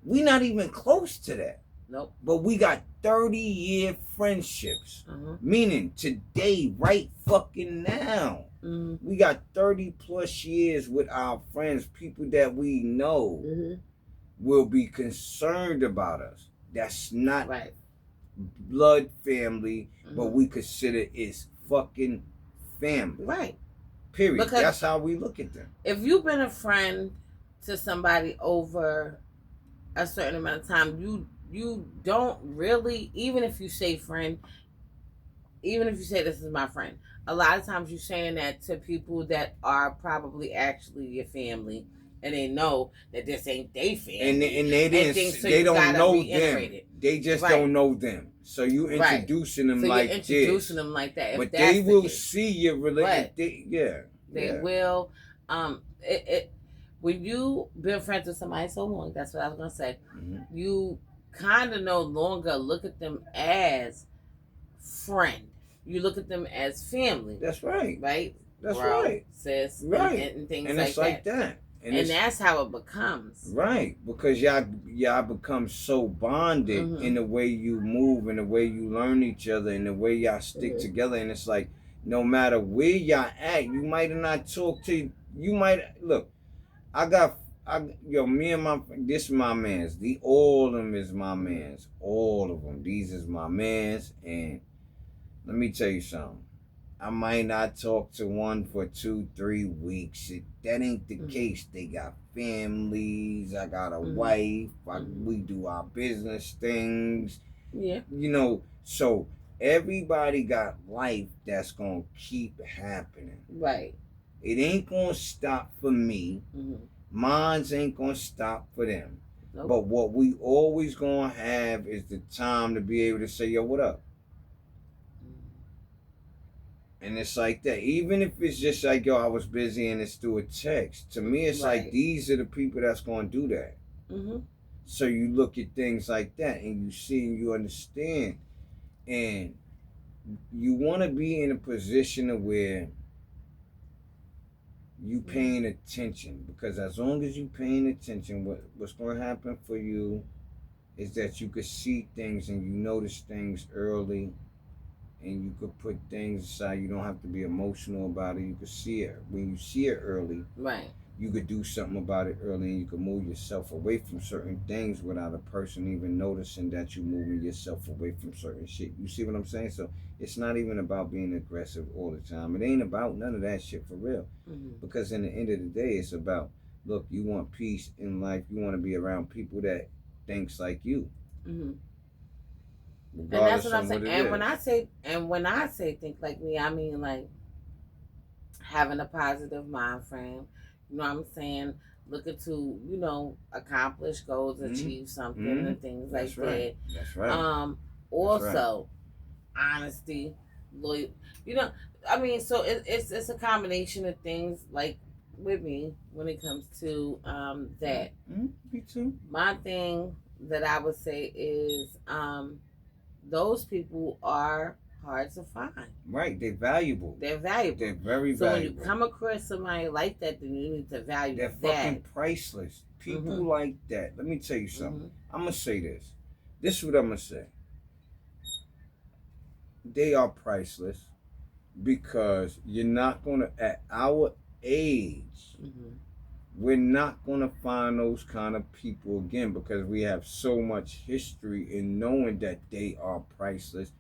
We not even close to that. Nope. But we got 30-year friendships. Meaning today, right fucking now. We got 30 plus years with our friends, people that we know will be concerned about us. That's not blood family, but we consider it's fucking family. Right. Period. Because that's how we look at them. If you've been a friend to somebody over a certain amount of time, you don't really, even if you say friend, even if you say this is my friend, a lot of times you're saying that to people that are probably actually your family, and they know that this ain't their family. And they don't know them. They just don't know them. So you introducing them like this. So you're introducing them like that. But they will see your relationship. They will. When you been friends with somebody so long, that's what I was gonna say. You kind of no longer look at them as friend. You look at them as family. That's right. Right? That's right. Sis. Right. And things and like it's like that. And that's how it becomes. Right. Because y'all become so bonded in the way you move and the way you learn each other and the way y'all stick together. And it's like, no matter where y'all at, you might not talk to, look, me and this is my mans. All of them is my mans. All of them. These is my mans. And let me tell you something. I might not talk to one for 2-3 weeks. That ain't the case. They got families. I got a wife. We do our business things. Yeah. You know, so everybody got life that's going to keep happening. Right. It ain't going to stop for me. Mine's ain't going to stop for them. Nope. But what we always going to have is the time to be able to say, yo, what up? And it's like that. Even if it's just like, yo, I was busy and it's through a text. To me, it's like, these are the people that's going to do that. So you look at things like that and you see and you understand. And you want to be in a position of where you paying attention. Because as long as you paying attention, what's going to happen for you is that you could see things and you notice things early. And you could put things aside. You don't have to be emotional about it. You could see it. When you see it early, you could do something about it early, and you could move yourself away from certain things without a person even noticing that you're moving yourself away from certain shit. You see what I'm saying? So it's not even about being aggressive all the time. It ain't about none of that shit for real. Because in the end of the day, it's about, look, you want peace in life. You want to be around people that thinks like you. And that's what I'm saying. And when I say think like me, I mean like having a positive mind frame. You know what I'm saying? Looking to, you know, accomplish goals, achieve something and things like that. That's right. Also, honesty, loyal. You know, I mean, so it's a combination of things like with me when it comes to that. Me too. My thing that I would say is those people are hard to find. Right, they're valuable. They're valuable. They're very so valuable. So when you come across somebody like that, then you need to value They're that. fucking priceless. People like that. Let me tell you something. I'm going to say this. This is what I'm going to say. They are priceless because you're not going to, at our age, we're not going to find those kind of people again because we have so much history in knowing that they are priceless.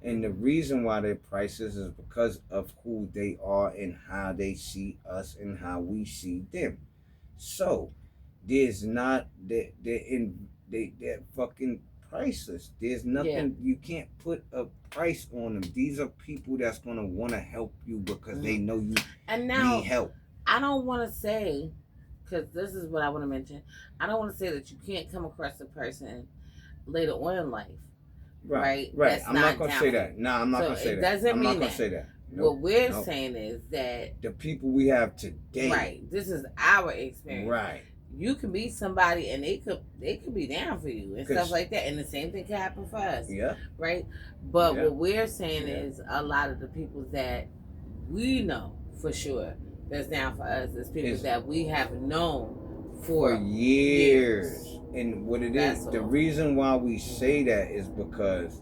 And the reason why they're priceless is because of who they are and how they see us and how we see them. So there's not, they're fucking priceless. There's nothing, you can't put a price on them. These are people that's going to want to help you because they know you need help. I don't want to say, because this is what I want to mention, I don't want to say that you can't come across a person later on in life. Right. I'm not going to say that. No, I'm not going to say that. Doesn't I'm mean not going to say that. Nope. What we're saying is that the people we have today. Right. This is our experience. Right. You can meet somebody and they could be down for you and stuff like that. And the same thing can happen for us. Yeah. Right? But what we're saying is a lot of the people that we know for sure that's down for us is people that we have known for years. And what it is, the reason why we say that is because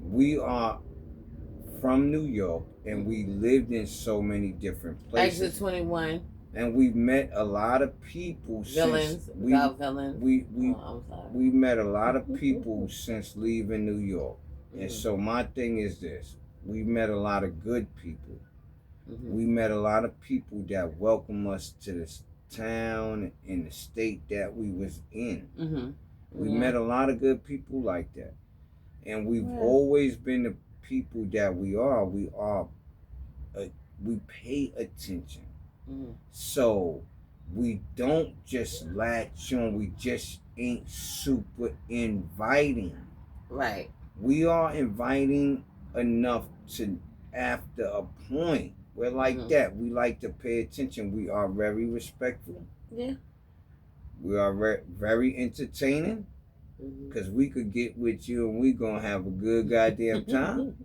we are from New York and we lived in so many different places. Exit 21. And we've met a lot of people villains. We met a lot of people since leaving New York. And so my thing is this. We met a lot of good people. We met a lot of people that welcome us to this town in the state that we was in. We met a lot of good people like that. And we've always been the people that we are. We pay attention. So we don't just latch on. We just ain't super inviting. Right. We are inviting enough to, after a point, we're like that. We like to pay attention. We are very respectful. Yeah. We are very entertaining. Because we could get with you and we going to have a good goddamn time.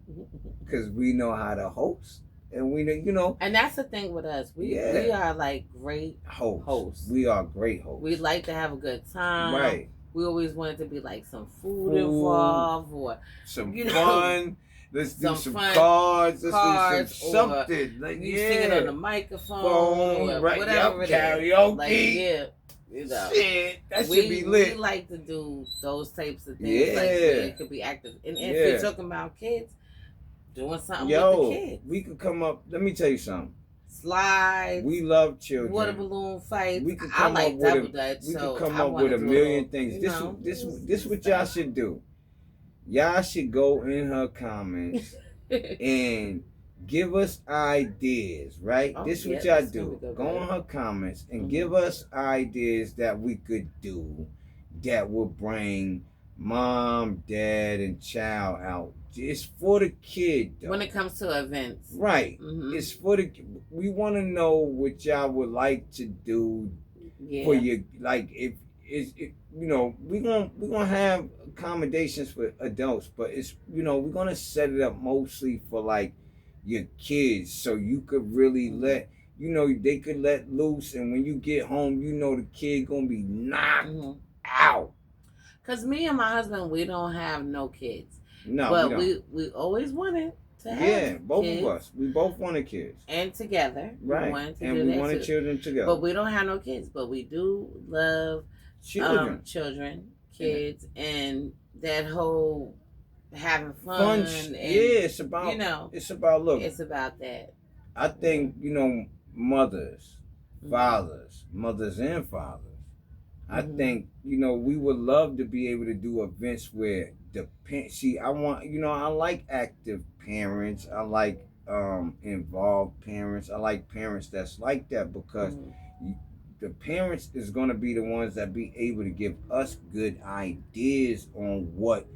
Because we know how to host. And we know, you know. And that's the thing with us. We are like great hosts. We are great hosts. We like to have a good time. Right. We always wanted to be like some food involved or some fun. Let's do some cards. Let's do something. Like, you singing on the microphone or whatever it is. Karaoke. Like, you know, shit, that should be lit. We like to do those types of things. Like, it could be active. And if you're talking about kids, doing something with the kids. We could come up. Let me tell you something. Slides. We love children. Water balloon fights. We could I come like up double with dutch. we So could come I up with a million things. This what y'all should do. Y'all should go in her comments and give us ideas, right? This is what y'all do. Go in her comments and give us ideas that we could do that will bring mom, dad, and child out. It's for the kid, though. When it comes to events. Right. It's for the... We want to know what y'all would like to do for your... Like, if you know, we're gonna have accommodations for adults, but it's, you know, we're gonna set it up mostly for like your kids, so you could really let, you know, they could let loose, and when you get home, you know the kid gonna be knocked out. Cause me and my husband, we don't have no kids. No, but we always wanted to have both kids. of us. We both wanted kids. And together. Right. We wanted children together. But we don't have no kids. But we do love children, kids, and that whole having fun. And, it's about, you know, it's about, look. It's about that. I think, you know, mothers, fathers, mothers and fathers. I think, you know, we would love to be able to do events where I like active parents. I like involved parents. I like parents that's like that, because the parents is going to be the ones that be able to give us good ideas on what,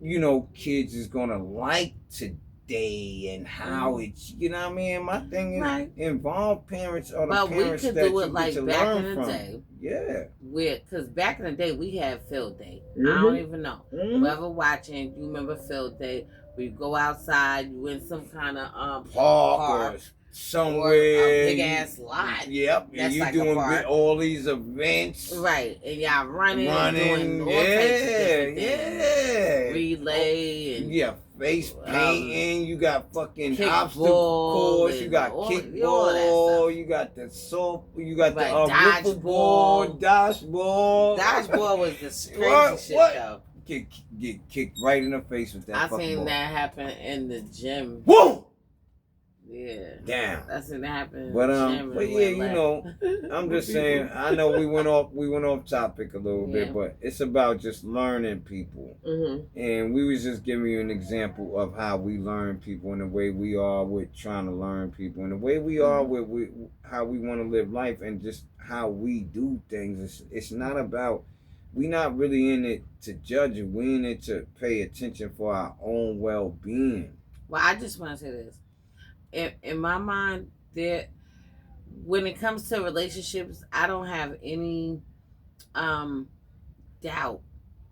you know, kids is going to like today and how it's, you know what I mean? My thing is, involved parents are the parents that you get to learn from. Day. Yeah. Because back in the day, we had field day. I don't even know. Whoever watching, you remember field day? We go outside, you in some kind of park. Or somewhere. Or a big ass lot. Yep. And you like doing all these events. Right. And y'all running doing all types of different things. Relay and face painting, you got fucking obstacle course, you got kickball, you got the soap, you got the dodgeball. Dodgeball was the crazy shit though. Get kicked right in the face with that. I seen that happen in the gym. Whoa! Yeah. Damn. That's what happened. But you know, I'm just saying, I know we went off topic a little bit, but it's about just learning people. And we was just giving you an example of how we learn people and the way we are with trying to learn people and the way we are with how we want to live life and just how we do things. It's not about, we're not really in it to judge it. We're in it to pay attention for our own well-being. Well, I just want to say this. In my mind, when it comes to relationships, I don't have any doubt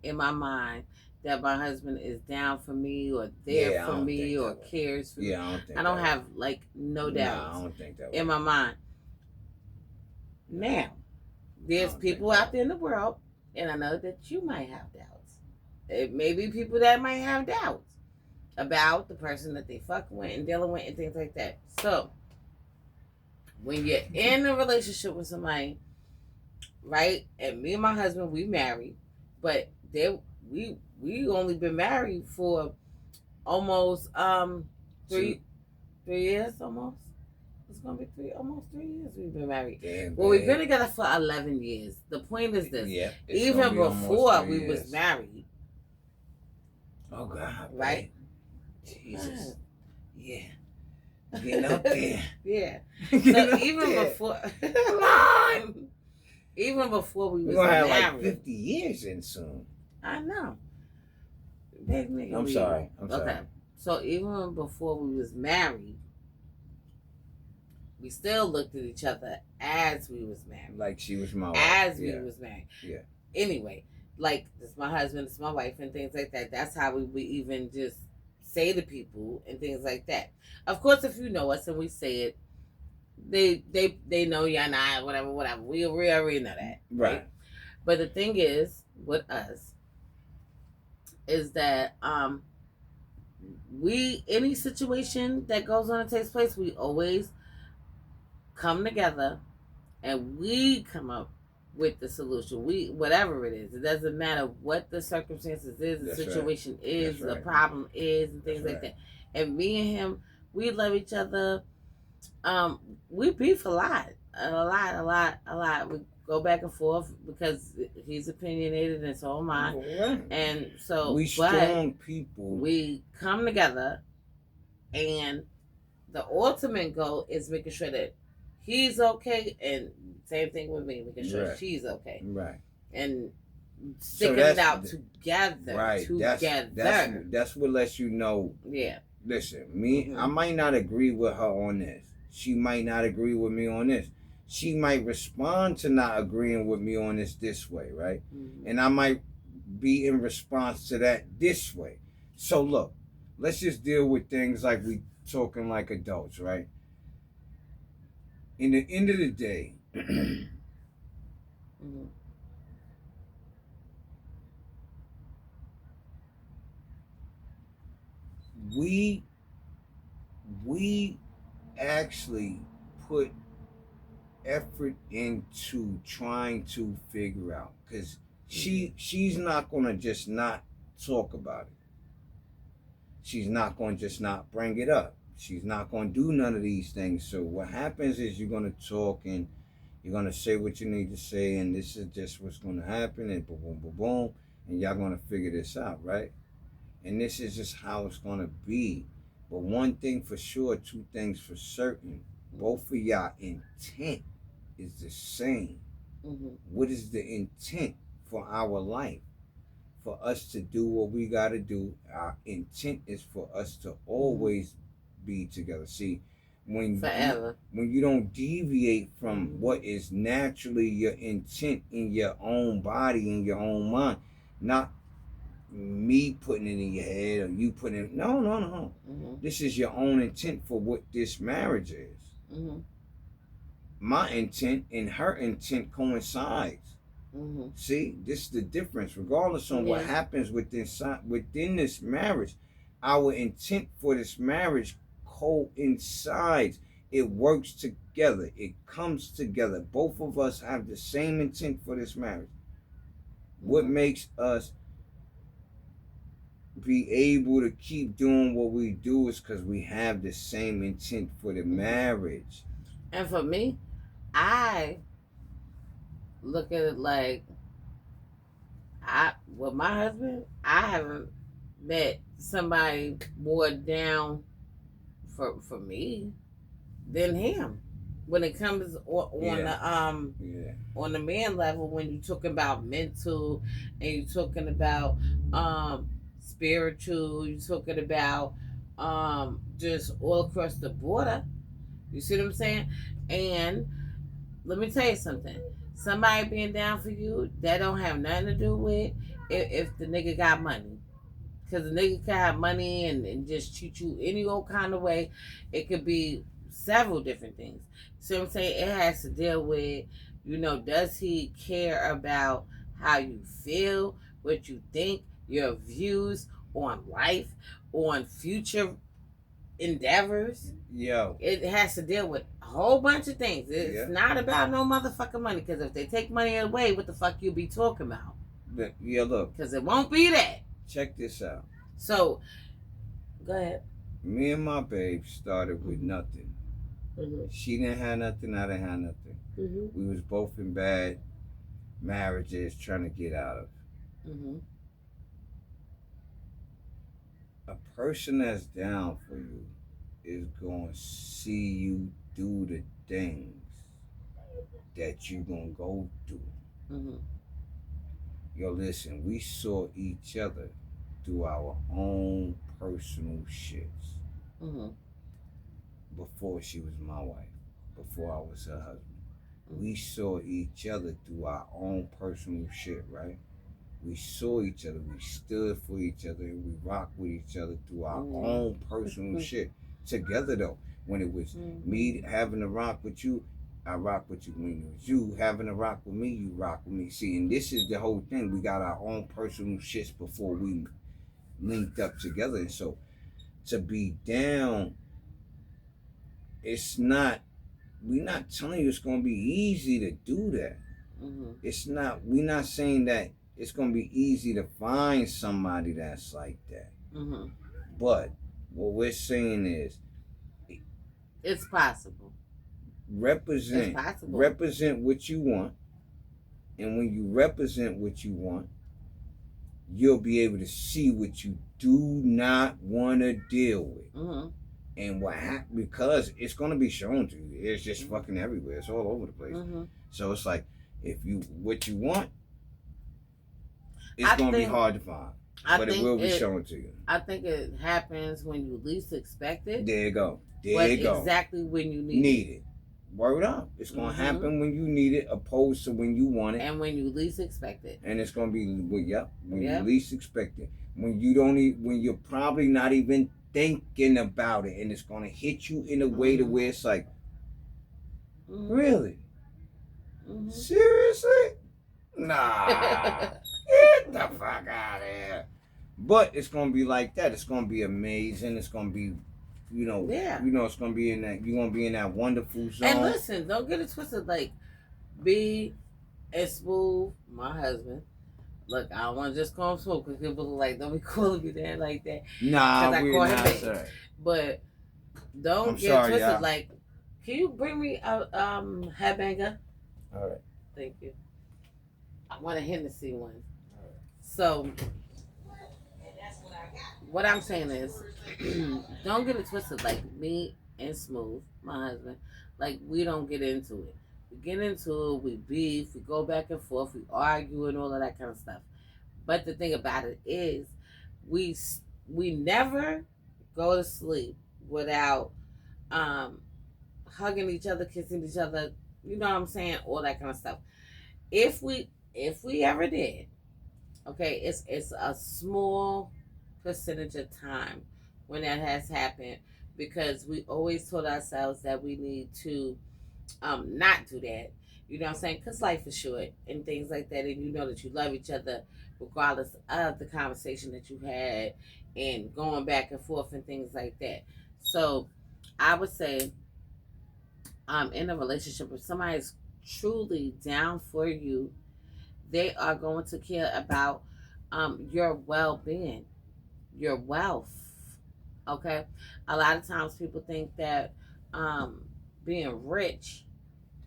in my mind that my husband is down for me or there for me or cares for me. I don't have like no doubt. I don't think that in my mind. Now, there's people out there in the world, and I know that you might have doubts. It may be people that might have doubts about the person that they fucking with and dealing with and things like that. So, when you're in a relationship with somebody, right? And me and my husband, we married, but we only been married for almost 3 years almost. It's gonna be almost 3 years we've been married. Damn, well, we've been together for 11 years. The point is this: even before we was married. Oh God! Right? Jesus. Yeah. Getting up there. Yeah. So even before we was gonna have married, like 50 years in soon. I know. I'm sorry. Okay. So even before we was married, we still looked at each other as we was married. Like she was my wife. As we was married. Yeah. Anyway, like this is my husband, this is my wife, and things like that. That's how we even just say to people and things like that. Of course, if you know us and we say it, they know you're not, whatever. We already know that. Right. But the thing is, with us, is that any situation that goes on and takes place, we always come together and we come up with the solution. Whatever it is, it doesn't matter what the circumstances is, the situation is, the problem is, and things like that. And me and him, we love each other. We beef a lot, a lot. We go back and forth because he's opinionated and so am I. Right. And so, We strong people. We come together, and the ultimate goal is making sure that he's okay, and same thing with me, making sure she's okay. Right. And sticking it out together. Right. Together. That's what lets you know. Yeah. Listen, me, I might not agree with her on this. She might not agree with me on this. She might respond to not agreeing with me on this way, right? And I might be in response to that this way. So look, let's just deal with things like we talking like adults, right? In the end of the day, we actually put effort into trying to figure out, because she's not gonna just not talk about it. She's not gonna just not bring it up. She's not gonna do none of these things. So what happens is you're gonna talk and you're gonna say what you need to say, and this is just what's gonna happen, and boom, boom, boom, boom, and y'all gonna figure this out, right? And this is just how it's gonna be. But one thing for sure, two things for certain, both of y'all intent is the same. What is the intent for our life? For us to do what we gotta do. Our intent is for us to always be together. See, when you don't deviate from what is naturally your intent in your own body, in your own mind, not me putting it in your head or you putting it. No. This is your own intent for what this marriage is. My intent and her intent coincides. See, this is the difference. Regardless on what happens within this marriage, our intent for this marriage coincides. It works together. It comes together. Both of us have the same intent for this marriage. What makes us be able to keep doing what we do is because we have the same intent for the marriage. And for me, I look at it like with my husband, I haven't met somebody more down for me than him. When it comes on the man level, when you're talking about mental and you're talking about spiritual, you're talking about just all across the border. You see what I'm saying? And let me tell you something. Somebody being down for you, that don't have nothing to do with if the nigga got money. Because the nigga can have money and just treat you any old kind of way. It could be several different things. See what I'm saying? It has to deal with, does he care about how you feel, what you think, your views on life, on future endeavors. It has to deal with a whole bunch of things. It's not about no motherfucking money, because if they take money away, what the fuck you be talking about? Look. Because it won't be that. Check this out. So, go ahead. Me and my babe started with nothing. She didn't have nothing, I didn't have nothing. We was both in bad marriages trying to get out of. A person that's down for you is going to see you do the things that you going to go through. Yo, listen, we saw each other through our own personal shits. Before she was my wife, before I was her husband. We saw each other through our own personal shit, right? We saw each other, we stood for each other, and we rocked with each other through our own personal shit. Together though, when it was me having to rock with you, I rock with you. When it was you having to rock with me, you rock with me. See, and this is the whole thing. We got our own personal shits before we linked up together. And so to be down, we're not telling you it's going to be easy to do that. It's not, we're not saying that it's going to be easy to find somebody that's like that. But What we're saying is It's possible. represent It's possible. represent what you want, and when you represent what you want, you'll be able to see what you do not want to deal with. Mm-hmm. And what happened, because it's going to be shown to you. It's just fucking everywhere. It's all over the place. Mm-hmm. So it's like, if you what you want, it's going to be hard to find. But it will be shown to you. I think it happens when you least expect it. There you go. Exactly when you need it. Word up. It's going to happen when you need it, opposed to when you want it. And when you least expect it. And it's going to be, when you least expect it. When you don't when you're probably not even thinking about it, and it's going to hit you in a way to where it's like, really? Seriously? Nah. Get the fuck out of here. But it's going to be like that. It's going to be amazing. It's going to be, it's going to be in that, you're going to be in that wonderful zone. And listen, don't get it twisted. Like, B and Smooth, my husband. Look, I don't want to just call him Smooth because people are like, don't be calling me that like that. Nah, we're not, sir. But don't get twisted. Y'all. Like, can you bring me a headbanger? All right. Thank you. I want a Hennessy one. Right. So, what I'm saying is, don't get it twisted. Like, me and Smooth, my husband, like, we don't get into it. We get into it, we beef, we go back and forth, we argue and all of that kind of stuff. But the thing about it is, we never go to sleep without hugging each other, kissing each other, you know what I'm saying, all that kind of stuff. If we ever did, okay, it's a small percentage of time when that has happened, because we always told ourselves that we need to not do that, you know what I'm saying, because life is short and things like that, and you know that you love each other regardless of the conversation that you had and going back and forth and things like that. So I would say in a relationship, if somebody's truly down for you, they are going to care about your well-being, your wealth. Okay, a lot of times people think that being rich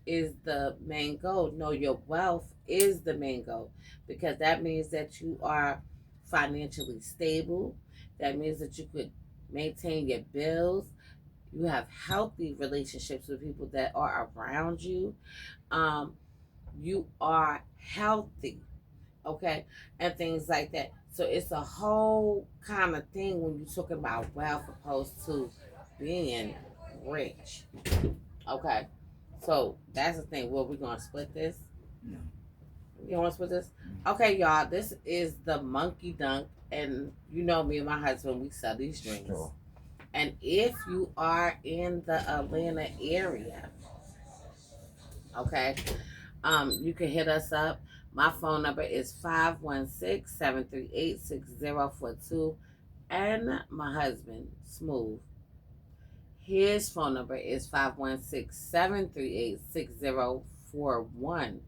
is the main goal. No, your wealth is the main goal, because that means that you are financially stable. That means that you could maintain your bills. You have healthy relationships with people that are around you. You are healthy, okay, and things like that. So it's a whole kind of thing when you're talking about wealth opposed to being rich, okay. So that's the thing. Well, we're gonna split this. No. You want to split this? Okay, y'all. This is the Monkey Dunk, and you know me and my husband, we sell these drinks. Sure. And if you are in the Atlanta area, okay, you can hit us up. My phone number is 516-738-6042. And my husband, Smooth, his phone number is 516-738-6041.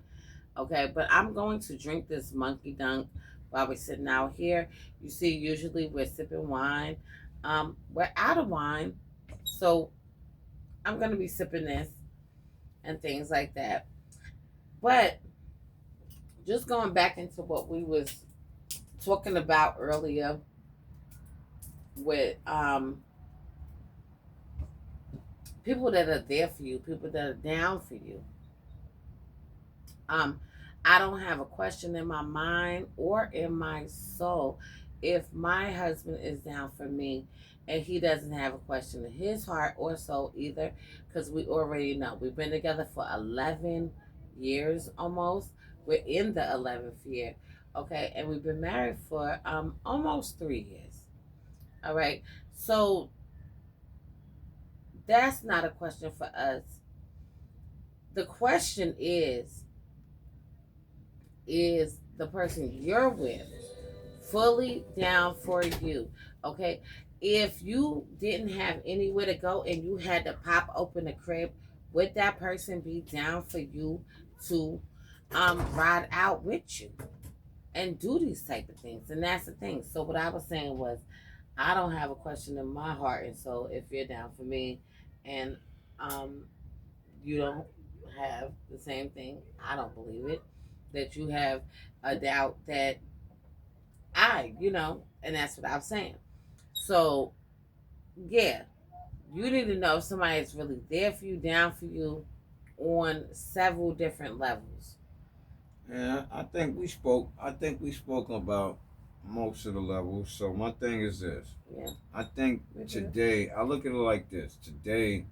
Okay, but I'm going to drink this Monkey Dunk while we're sitting out here. You see, usually we're sipping wine. We're out of wine, so I'm going to be sipping this and things like that. But just going back into what we was talking about earlier with people that are there for you, people that are down for you. I don't have a question in my mind or in my soul if my husband is down for me and he doesn't have a question in his heart or soul either, because we already know we've been together for 11 years almost. We're in the 11th year, okay, and we've been married for almost 3 years. All right, so that's not a question for us. The question is the person you're with fully down for you? Okay, if you didn't have anywhere to go and you had to pop open the crib, would that person be down for you to ride out with you and do these type of things? And that's the thing. So what I was saying was, I don't have a question in my heart and soul if you're down for me, and um, you don't have the same thing. I don't believe it. That you have a doubt that and that's what I'm saying. So yeah, you need to know if somebody is really there for you, down for you, on several different levels. Yeah, I think we spoke. I think we spoke about most of the levels. So my thing is this. Yeah. I think today, I look at it like this. Today,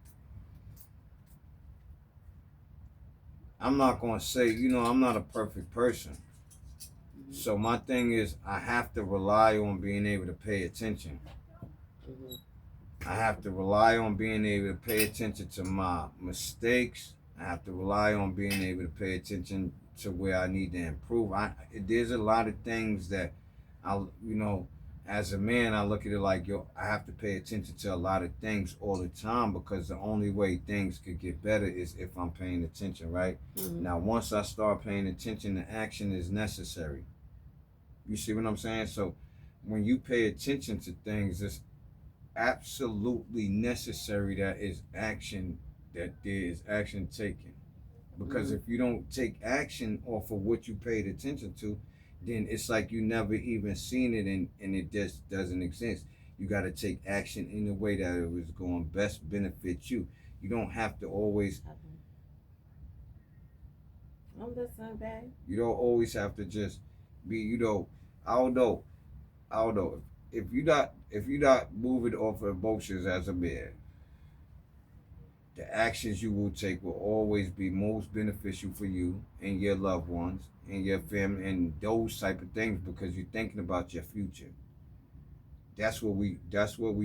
I'm not gonna say, I'm not a perfect person. Mm-hmm. So my thing is, I have to rely on being able to pay attention. Mm-hmm. I have to rely on being able to pay attention to my mistakes. I have to rely on being able to pay attention to where I need to improve. There's a lot of things that as a man, I look at it like, I have to pay attention to a lot of things all the time, because the only way things could get better is if I'm paying attention, right? Mm-hmm. Now, once I start paying attention, the action is necessary. You see what I'm saying? So when you pay attention to things, it's absolutely necessary that there is action taken. Because if you don't take action off of what you paid attention to, then it's like you never even seen it, and it just doesn't exist. You got to take action in a way that it was going to best benefit you. You don't have to always. I'm listening, babe. You don't always have to just be. I don't know. If you not moving off of emotions as a man, the actions you will take will always be most beneficial for you and your loved ones and your family and those type of things, because you're thinking about your future. That's what we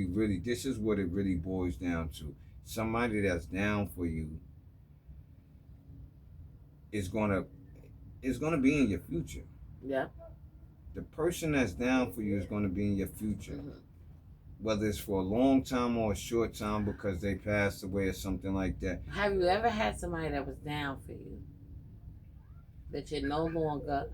really, this is what it really boils down to. Somebody that's down for you is gonna be in your future. Yeah. The person that's down for you is gonna be in your future. Mm-hmm. Whether it's for a long time or a short time because they passed away or something like that. Have you ever had somebody that was down for you, that you're no longer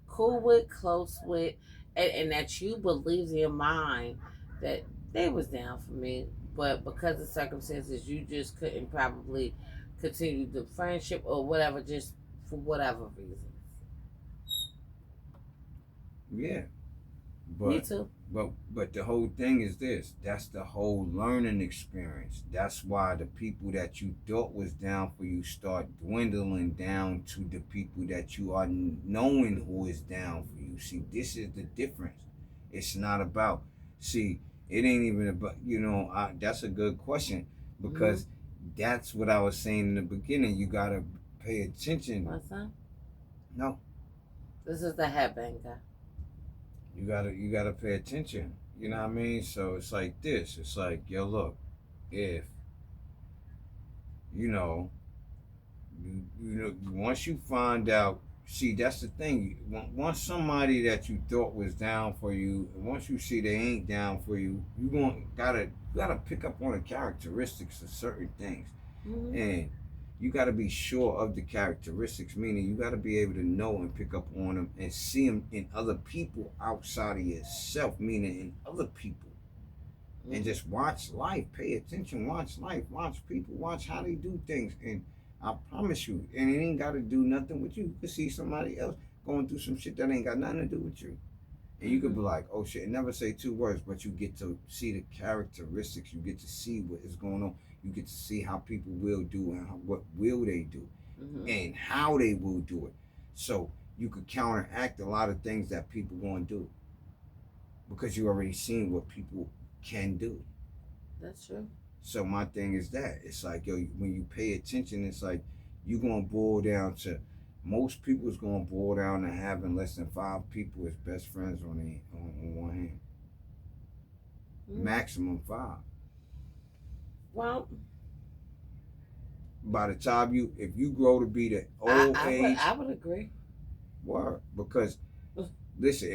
cool with, close with, and that you believe in your mind that they was down for me, but because of circumstances, you just couldn't probably continue the friendship or whatever, just for whatever reason? Yeah. Me too. But the whole thing is this. That's the whole learning experience. That's why the people that you thought was down for you start dwindling down to the people that you are knowing who is down for you. See, this is the difference. It's not about, it ain't even about, that's a good question, because that's what I was saying in the beginning. You got to pay attention. What's that? No. This is the headbanger. You gotta pay attention. You know what I mean? So it's like this. It's like, look, if once you find out, that's the thing. Once somebody that you thought was down for you, once you see they ain't down for you, you gotta pick up on the characteristics of certain things, and you got to be sure of the characteristics, meaning you got to be able to know and pick up on them and see them in other people outside of yourself, meaning in other people. And just watch life, pay attention, watch life, watch people, watch how they do things. And I promise you, and it ain't got to do nothing with you. You can see somebody else going through some shit that ain't got nothing to do with you. And you could be like, oh shit, and never say 2 words, but you get to see the characteristics. You get to see what is going on. You get to see how people will do and what will they do, and how they will do it. So you could counteract a lot of things that people want to do, because you already seen what people can do. That's true. So my thing is that it's like, when you pay attention, it's like you're gonna boil down to, most people is gonna boil down to having less than 5 people as best friends on one hand. Maximum 5. Well, by the time if you grow to be the old age, I would agree. Word, because listen,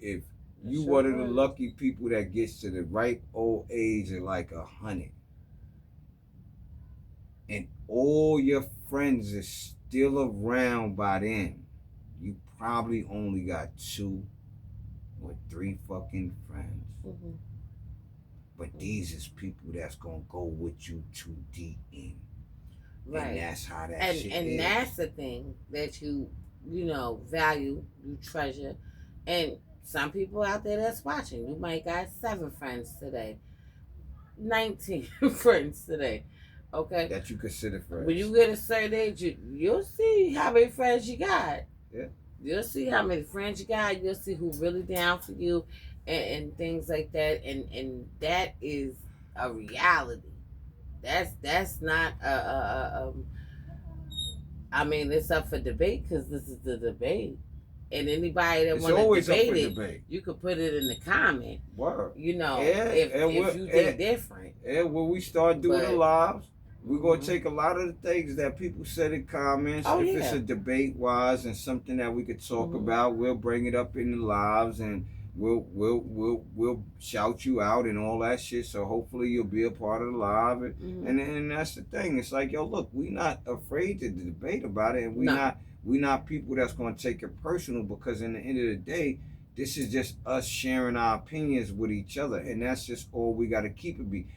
if you one of the lucky people that gets to the ripe old age of like 100, and all your friends is still around by then, you probably only got 2 or 3 fucking friends. But these is people that's gonna go with you to the end. Right. And that's how that and shit and is. that's the thing that you value, you treasure. And some people out there that's watching, you might got 7 friends today, 19 friends today. Okay. That you consider friends. When you get a certain age, you'll see how many friends you got. Yeah. You'll see how many friends you got. You'll see who really down for you, and things like that. And that is a reality. That's not I mean, it's up for debate because this is the debate. And anybody that want to debate it, you could put it in the comment. Word. If you think different. And when we start doing the lives, we're going to take a lot of the things that people said in comments. If it's a debate-wise and something that we could talk about, we'll bring it up in the lives and we'll shout you out and all that shit. So hopefully you'll be a part of the live. And that's the thing. It's like, yo, look, we not afraid to debate about it, and we not people that's going to take it personal, because in the end of the day, this is just us sharing our opinions with each other, and that's just all we got to keep it be.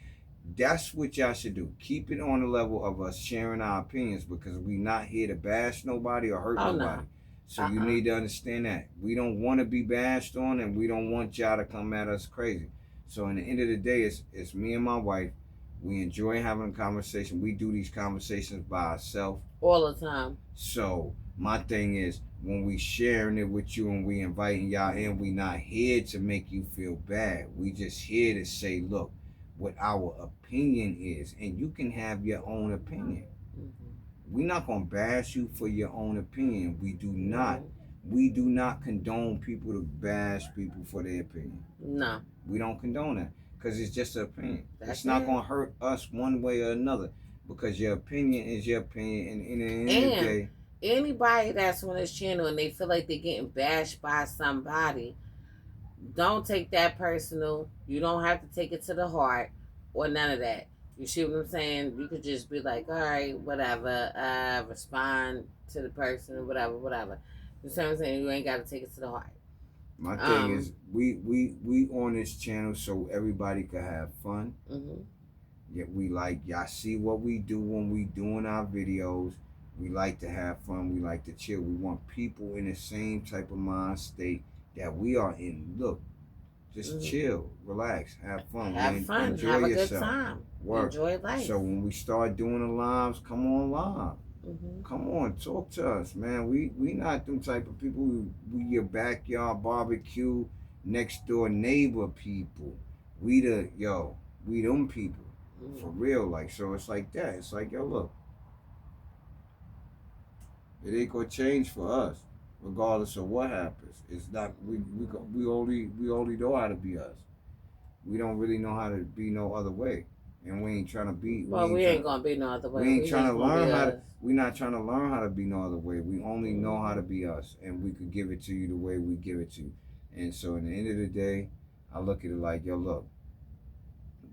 That's what y'all should do. Keep it on the level of us sharing our opinions, because we not here to bash nobody or hurt nobody. No. So you need to understand that. We don't want to be bashed on, and we don't want y'all to come at us crazy. So in the end of the day, it's me and my wife. We enjoy having a conversation. We do these conversations by ourselves. All the time. So my thing is, when we sharing it with you and we inviting y'all in, we not here to make you feel bad. We just here to say, look, what our opinion is. And you can have your own opinion. We're not going to bash you for your own opinion. We do not condone people to bash people for their opinion. No. We don't condone that, because it's just an opinion. It's not going to hurt us one way or another, because your opinion is your opinion. And in the end of the day, anybody that's on this channel and they feel like they're getting bashed by somebody, don't take that personal. You don't have to take it to the heart or none of that. You see what I'm saying? You could just be like, all right, whatever, respond to the person, whatever. You see what I'm saying? You ain't got to take it to the heart. My thing is, we on this channel so everybody could have fun. Yet we like, y'all see what we do when we doing our videos. We like to have fun. We like to chill. We want people in the same type of mind state that we are in. Look, just chill, relax, have fun. Enjoy have yourself. A good time. Work. Enjoy life. So when we start doing the lives, come on live. Come on, talk to us, man. We not them type of people. We your backyard barbecue, next door neighbor people. We them people. For real, like, so it's like that. It's like, yo, look, it ain't gonna change for us, regardless of what happens. It's not, we only know how to be us. We don't really know how to be no other way. And we ain't trying to be. We ain't gonna be no other way. We ain't trying to learn how to. We're not trying to learn how to be no other way. We only know how to be us, and we could give it to you the way we give it to you. And so, in the end of the day, I look at it like, yo, look,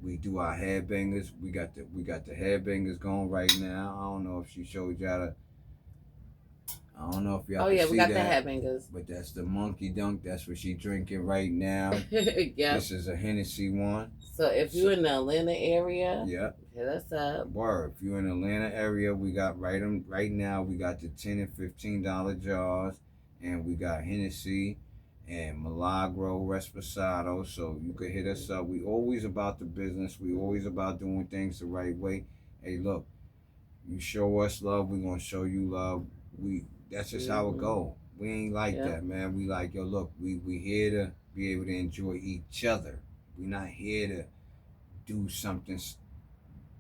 we do our headbangers. We got the headbangers going right now. I don't know if she showed y'all the. I don't know if y'all can see that. Oh, yeah, we got the headbangers. But that's the Monkey Dunk. That's what she drinking right now. Yeah. This is a Hennessy one. So if you're in the Atlanta area, hit us up. Word. If you're in the Atlanta area, we got right now, we got the $10 and $15 jars. And we got Hennessy and Milagro Reposado. So you could hit us up. We always about the business. We always about doing things the right way. Hey, look, you show us love, we're going to show you love. That's just how it go. We ain't like that, man. We like, yo, look, we here to be able to enjoy each other. We not here to do something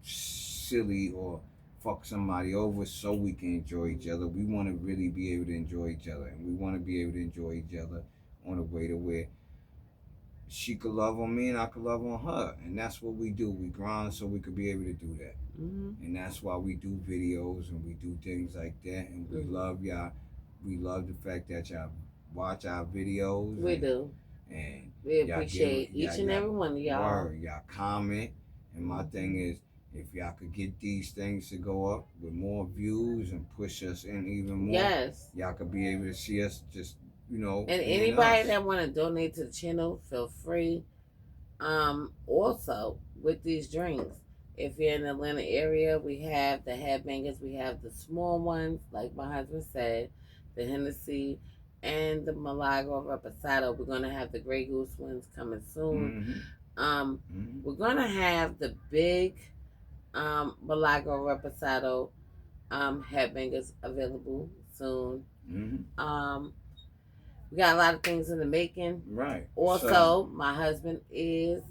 silly or fuck somebody over so we can enjoy each other. We want to really be able to enjoy each other, and we want to be able to enjoy each other on a way to where she could love on me and I could love on her. And that's what we do. We grind so we could be able to do that. And that's why we do videos and we do things like that. And we love y'all. We love the fact that y'all watch our videos. We do. And we appreciate each and every one of y'all. Y'all comment. And my thing is, if y'all could get these things to go up with more views and push us in even more, y'all could be able to see us just, And anybody that want to donate to the channel, feel free. Also with these drinks, if you're in the Atlanta area, we have the headbangers, we have the small ones, like my husband said, the Hennessy and the Milagro Reposado. We're gonna have the Grey Goose ones coming soon. We're gonna have the big Milagro Reposado headbangers available soon. We got a lot of things in the making. Right. Also, my husband is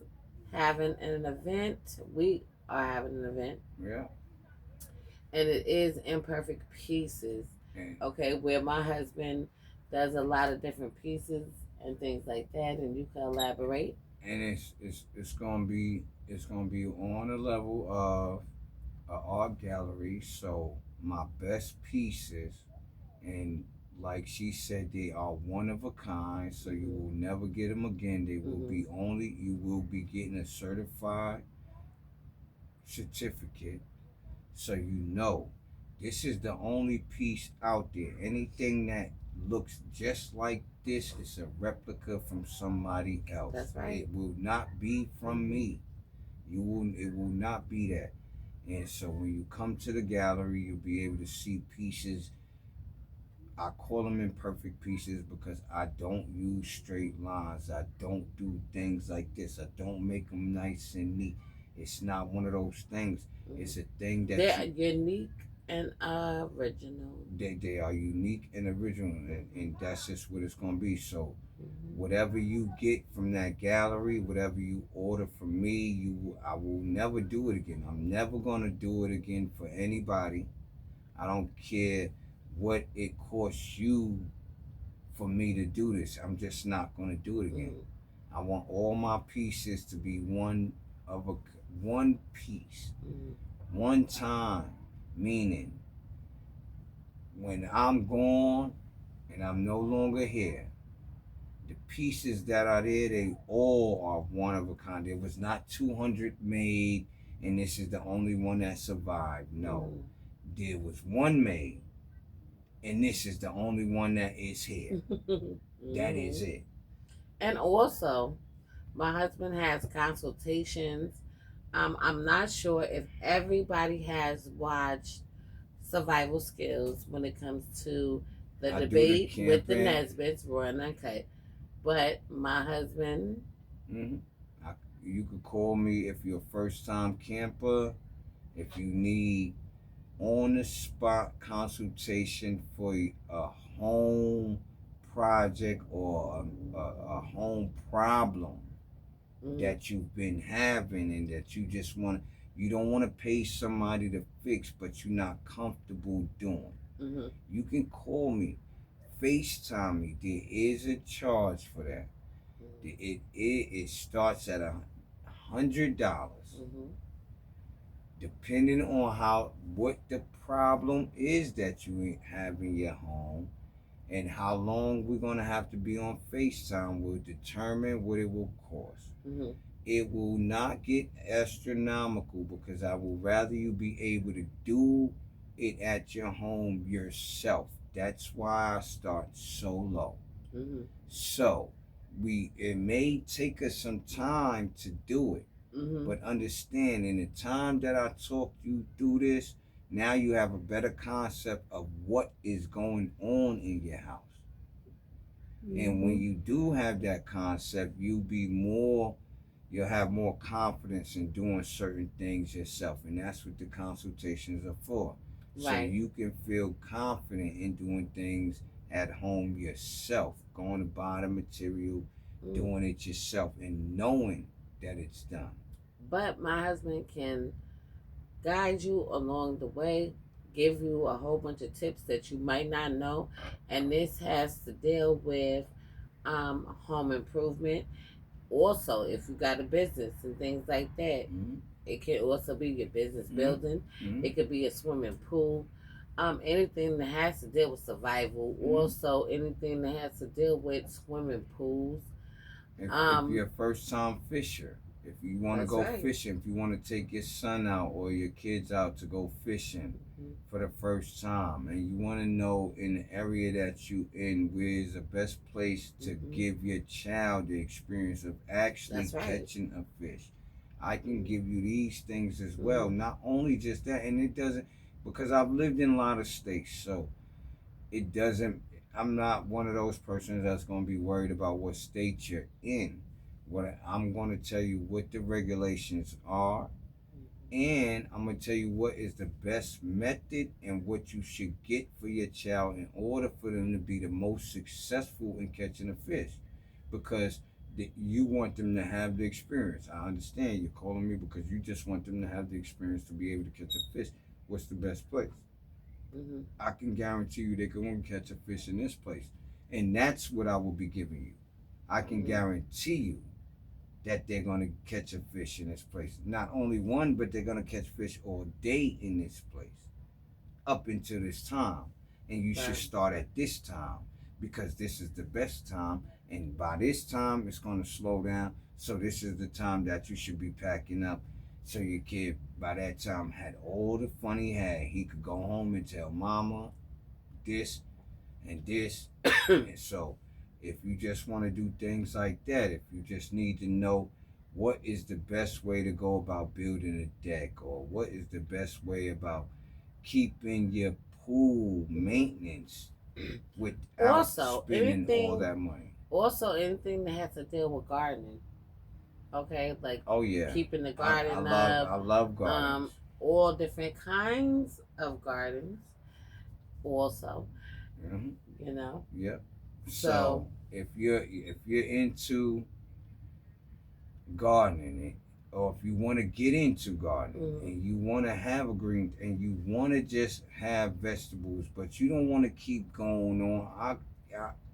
having an event. We are having an event. Yeah. And it is Imperfect Pieces. Okay, where my husband does a lot of different pieces and things like that, and you can elaborate. And it's gonna be on the level of an art gallery. So my best pieces, and like she said, they are one of a kind. So you will never get them again. They will be only, you will be getting a certified certificate. So you know, this is the only piece out there. Anything that looks just like this is a replica from somebody else. That's right. It will not be from me. It will not be that. And so when you come to the gallery, you'll be able to see pieces. I call them imperfect pieces because I don't use straight lines. I don't do things like this. I don't make them nice and neat. It's not one of those things. It's a thing that they're unique and original. They are unique and original, and that's just what it's gonna be. So whatever you get from that gallery, whatever you order from me, I will never do it again. I'm never gonna do it again for anybody. I don't care what it costs you for me to do this. I'm just not gonna do it again. I want all my pieces to be one piece, one time, meaning when I'm gone and I'm no longer here, the pieces that are there, they all are one of a kind. There was not 200 made and this is the only one that survived. No, there was one made and this is the only one that is here. That is it. And also, my husband has consultations. I'm not sure if everybody has watched Survival Skills when it comes to the debate with the Nesbits, Raw and Uncut. But my husband... You could call me if you're a first-time camper, if you need on-the-spot consultation for a home project or a home problem that you've been having and that you just you don't want to pay somebody to fix, but you're not comfortable doing. You can call me, FaceTime me. There is a charge for that. It starts at $100, depending on what the problem is that you have in your home, and how long we're gonna have to be on FaceTime will determine what it will cost. It will not get astronomical because I would rather you be able to do it at your home yourself. That's why I start so low. So it may take us some time to do it, but understand in the time that I talked you through this, now you have a better concept of what is going on in your house. And when you do have that concept, you'll have more confidence in doing certain things yourself. And that's what the consultations are for. So you can feel confident in doing things at home yourself, going to buy the material, doing it yourself, and knowing that it's done. But my husband can guide you along the way, give you a whole bunch of tips that you might not know. And this has to deal with home improvement. Also, if you got a business and things like that, it can also be your business building. It could be a swimming pool. Anything that has to deal with survival. Also, anything that has to deal with swimming pools. If you're a first-time fisher, If you want to That's go right. fishing, if you want to take your son out or your kids out to go fishing for the first time, and you want to know in the area that you in where is the best place to give your child the experience of actually That's right. catching a fish, I can give you these things as well. Not only just that, and it doesn't, because I've lived in a lot of states, so it doesn't, I'm not one of those persons that's going to be worried about what state you're in. What I'm going to tell you what the regulations are, and I'm going to tell you what is the best method and what you should get for your child in order for them to be the most successful in catching a fish. Because you want them to have the experience. I understand you're calling me because you just want them to have the experience to be able to catch a fish. What's the best place? I can guarantee you they're going to catch a fish in this place. And that's what I will be giving you. I can guarantee you that they're going to catch a fish in this place. Not only one, but they're going to catch fish all day in this place up until this time. And you should start at this time because this is the best time. And by this time, it's going to slow down. So this is the time that you should be packing up. So your kid, by that time, had all the fun he had. He could go home and tell mama this and this. And so if you just want to do things like that, if you just need to know what is the best way to go about building a deck, or what is the best way about keeping your pool maintenance without spending all that money. Also, anything that has to deal with gardening. Okay, like keeping the garden up. I love gardens. All different kinds of gardens. Also, you know. Yep. So if you're into gardening, or if you want to get into gardening and you want to have a green and you want to just have vegetables, but you don't want to keep going on,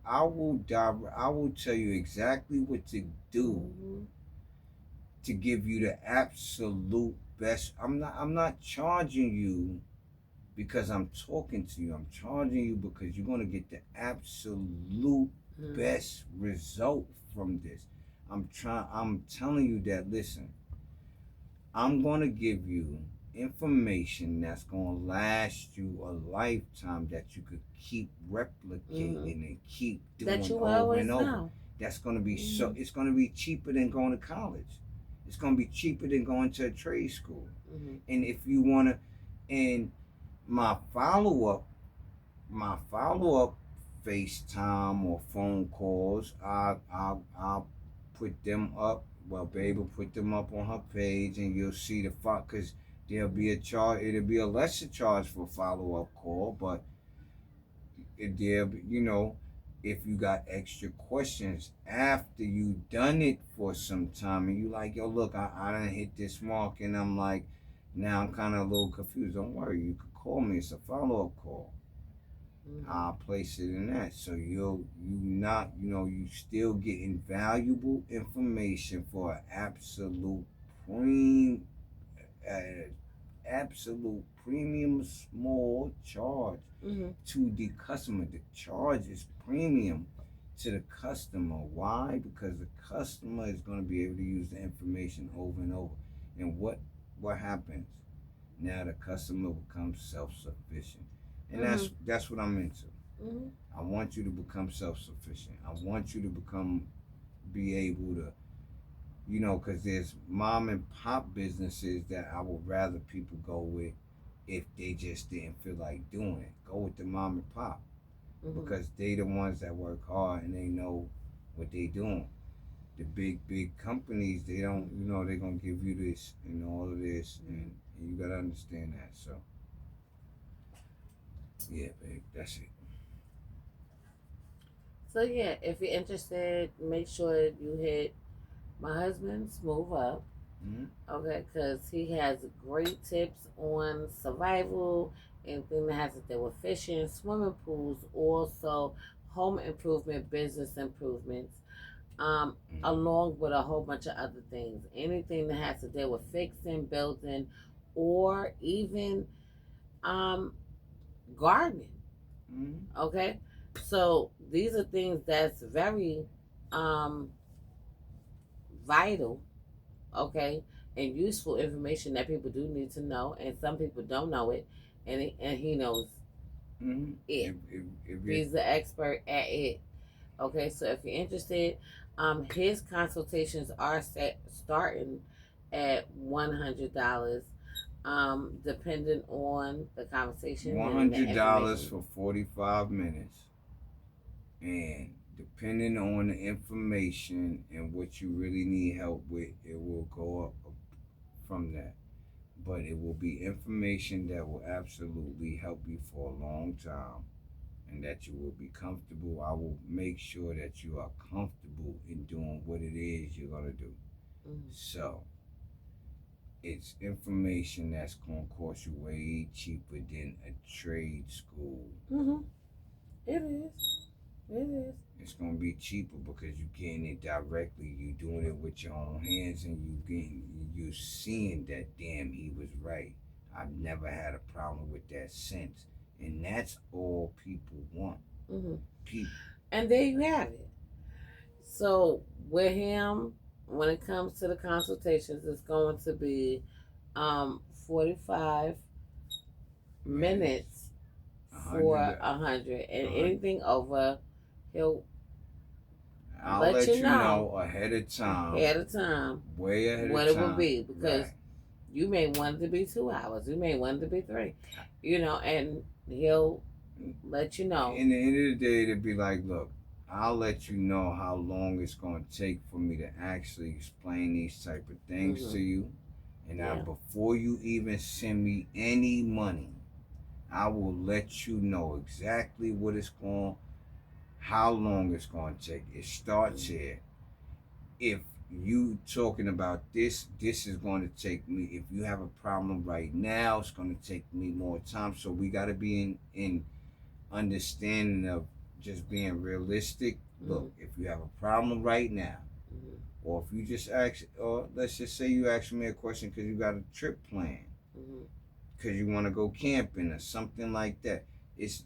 I will tell you exactly what to do to give you the absolute best. I'm not charging you because I'm talking to you. I'm charging you because you're gonna get the absolute best result from this. I'm telling you that, listen, I'm gonna give you information that's gonna last you a lifetime, that you could keep replicating and keep doing that you over and over. Know. That's gonna be so. It's gonna be cheaper than going to college. It's gonna be cheaper than going to a trade school. And if you wanna, and my follow-up FaceTime or phone calls, I'll put them up. Well, babe will put them up on her page, and you'll see the because there'll be a charge. It'll be a lesser charge for follow-up call, but if you got extra questions after you done it for some time, and you like, yo, look, I done hit this mark, and I'm like, now I'm kind of a little confused. Don't worry, you can call me. It's a follow-up call. I'll place it in that. So you still getting valuable information for an absolute premium small charge to the customer. The charge is premium to the customer. Why? Because the customer is going to be able to use the information over and over. And what happens? Now the customer becomes self-sufficient. And that's what I'm into. I want you to become self-sufficient. I want you to be able to, because there's mom and pop businesses that I would rather people go with if they just didn't feel like doing it. Go with the mom and pop because they the ones that work hard and they know what they doing. The big companies, they don't, they're going to give you this and all of this, and you got to understand that. So, yeah, babe, that's it. So, yeah, if you're interested, make sure you hit my husband, Smooth Up. Okay, because he has great tips on survival, anything that has to do with fishing, swimming pools, also home improvement, business improvements, along with a whole bunch of other things. Anything that has to do with fixing, building, or even gardening. Okay, so these are things that's very vital okay, and useful information that people do need to know, and some people don't know it, and he knows Mm-hmm. it. If He's the expert at it. Okay, so if you're interested, his consultations are starting at $100, depending on the conversation and the $100 information. for 45 minutes, and depending on the information and what you really need help with, it will go up from that. But it will be information that will absolutely help you for a long time, and that you will be comfortable. I will make sure that you are comfortable in doing what it is you're going to do. Mm-hmm. So, it's information that's going to cost you way cheaper than a trade school. Mm-hmm. It is. It is. It's going to be cheaper because you're getting it directly. You're doing it with your own hands, and you seeing that, damn, he was right. I've never had a problem with that since. And that's all people want. Mm-hmm. People. And there you have it. So with him, when it comes to the consultations, it's going to be 45 minutes for 100, and anything over, I'll let let you you know ahead of time. Way ahead of time what it will be, because right. You may want it to be 2 hours, you may want it to be 3, and he'll let you know. In the end of the day, it'll be like, look, I'll let you know how long it's going to take for me to actually explain these type of things to you. And now, before you even send me any money, I will let you know exactly what it's going, how long it's going to take. It starts here. If you talking about this is going to take me, if you have a problem right now, it's going to take me more time. So we got to be in understanding of just being realistic. Look, if you have a problem right now, or if you just ask, or let's just say you ask me a question because you got a trip planned, because you want to go camping or something like that, it's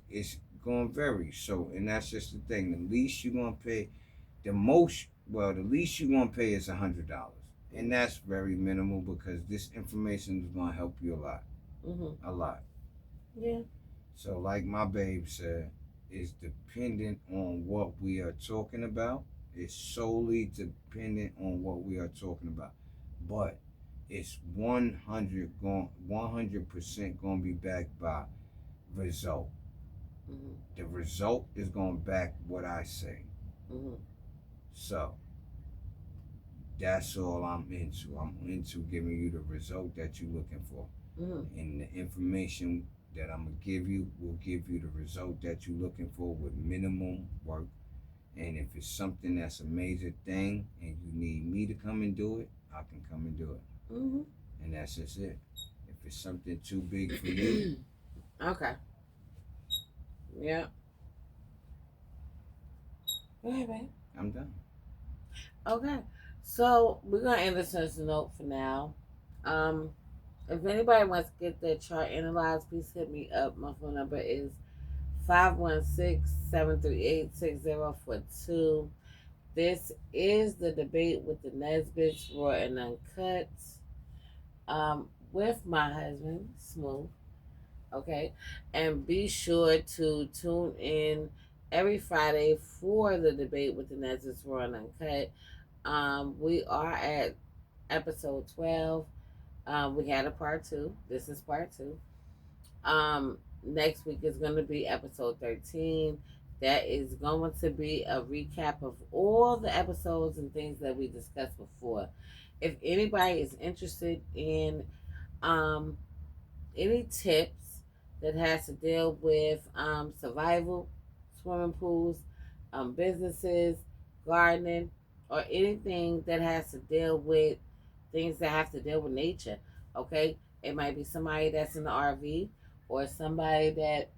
going to vary. So, and that's just the thing. The least you're going to pay, the least you're going to pay is $100. And that's very minimal because this information is going to help you a lot. A lot. Yeah. So, like my babe said, it's dependent on what we are talking about. It's solely dependent on what we are talking about. But it's 100% going to be backed by result. The result is going to back what I say. So, that's all I'm into. I'm into giving you the result that you're looking for. And the information that I'm going to give you will give you the result that you're looking for with minimum work. And if it's something that's a major thing and you need me to come and do it, I can come and do it. And that's just it. If it's something too big for you. Okay. Yeah. Go ahead, babe. I'm done. Okay. So we're going to end this as a note for now. If anybody wants to get their chart analyzed, please hit me up. My phone number is 516-738-6042. This is the debate with the Nesbits, Raw and Uncut, with my husband, Smooth. Okay? And be sure to tune in every Friday for the debate with the Nesbits, Raw and Uncut. We are at episode 12. We had a part 2. This is part 2. Next week is going to be episode 13. That is going to be a recap of all the episodes and things that we discussed before. If anybody is interested in any tips that has to deal with survival, swimming pools, businesses, gardening, or anything that has to deal with things that have to deal with nature, okay? It might be somebody that's in the RV, or somebody that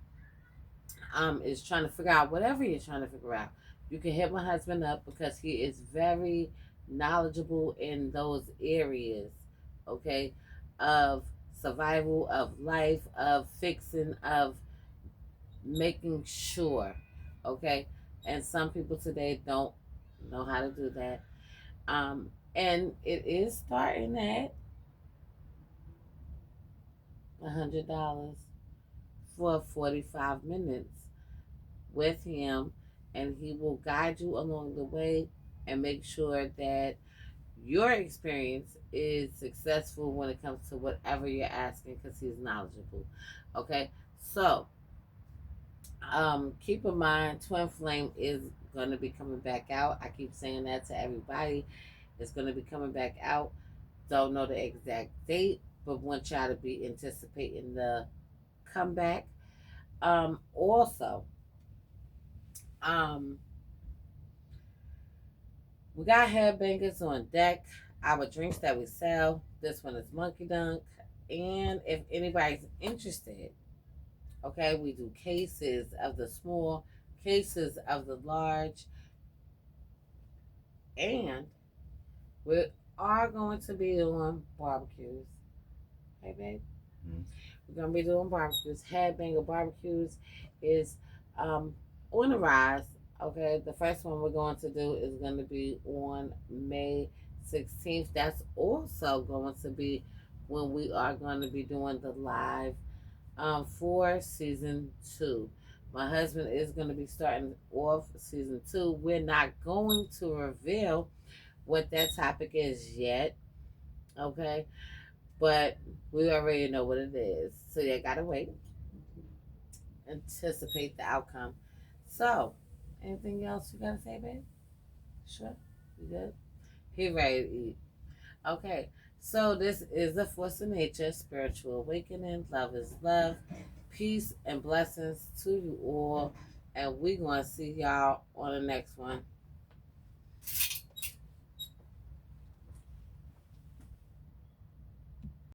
is trying to figure out whatever you're trying to figure out. You can hit my husband up because he is very knowledgeable in those areas, okay, of survival, of life, of fixing, of making sure, okay. And some people today don't know how to do that. And it is starting at $100 for 45 minutes with him, and he will guide you along the way and make sure that your experience is successful when it comes to whatever you're asking because he's knowledgeable. Okay, so keep in mind, Twin Flame is going to be coming back out. I keep saying that to everybody. It's going to be coming back out. Don't know the exact date, but want y'all to be anticipating the comeback. Also, um, we got headbangers on deck. Our drinks that we sell. This one is Monkey Dunk. And if anybody's interested, okay, we do cases of the small, cases of the large, and we are going to be doing barbecues. Hey, babe? Mm-hmm. We're going to be doing barbecues. Headbanger barbecues is on the rise. Okay, the first one we're going to do is going to be on May 16th. That's also going to be when we are going to be doing the live for season 2. My husband is going to be starting off season 2. We're not going to reveal what that topic is yet, okay? But we already know what it is. So you gotta wait. Anticipate the outcome. So, anything else you gotta say, babe? Sure? You good? He ready to eat. Okay. So this is the Force of Nature, Spiritual Awakening. Love is love. Peace and blessings to you all. And we're going to see y'all on the next one.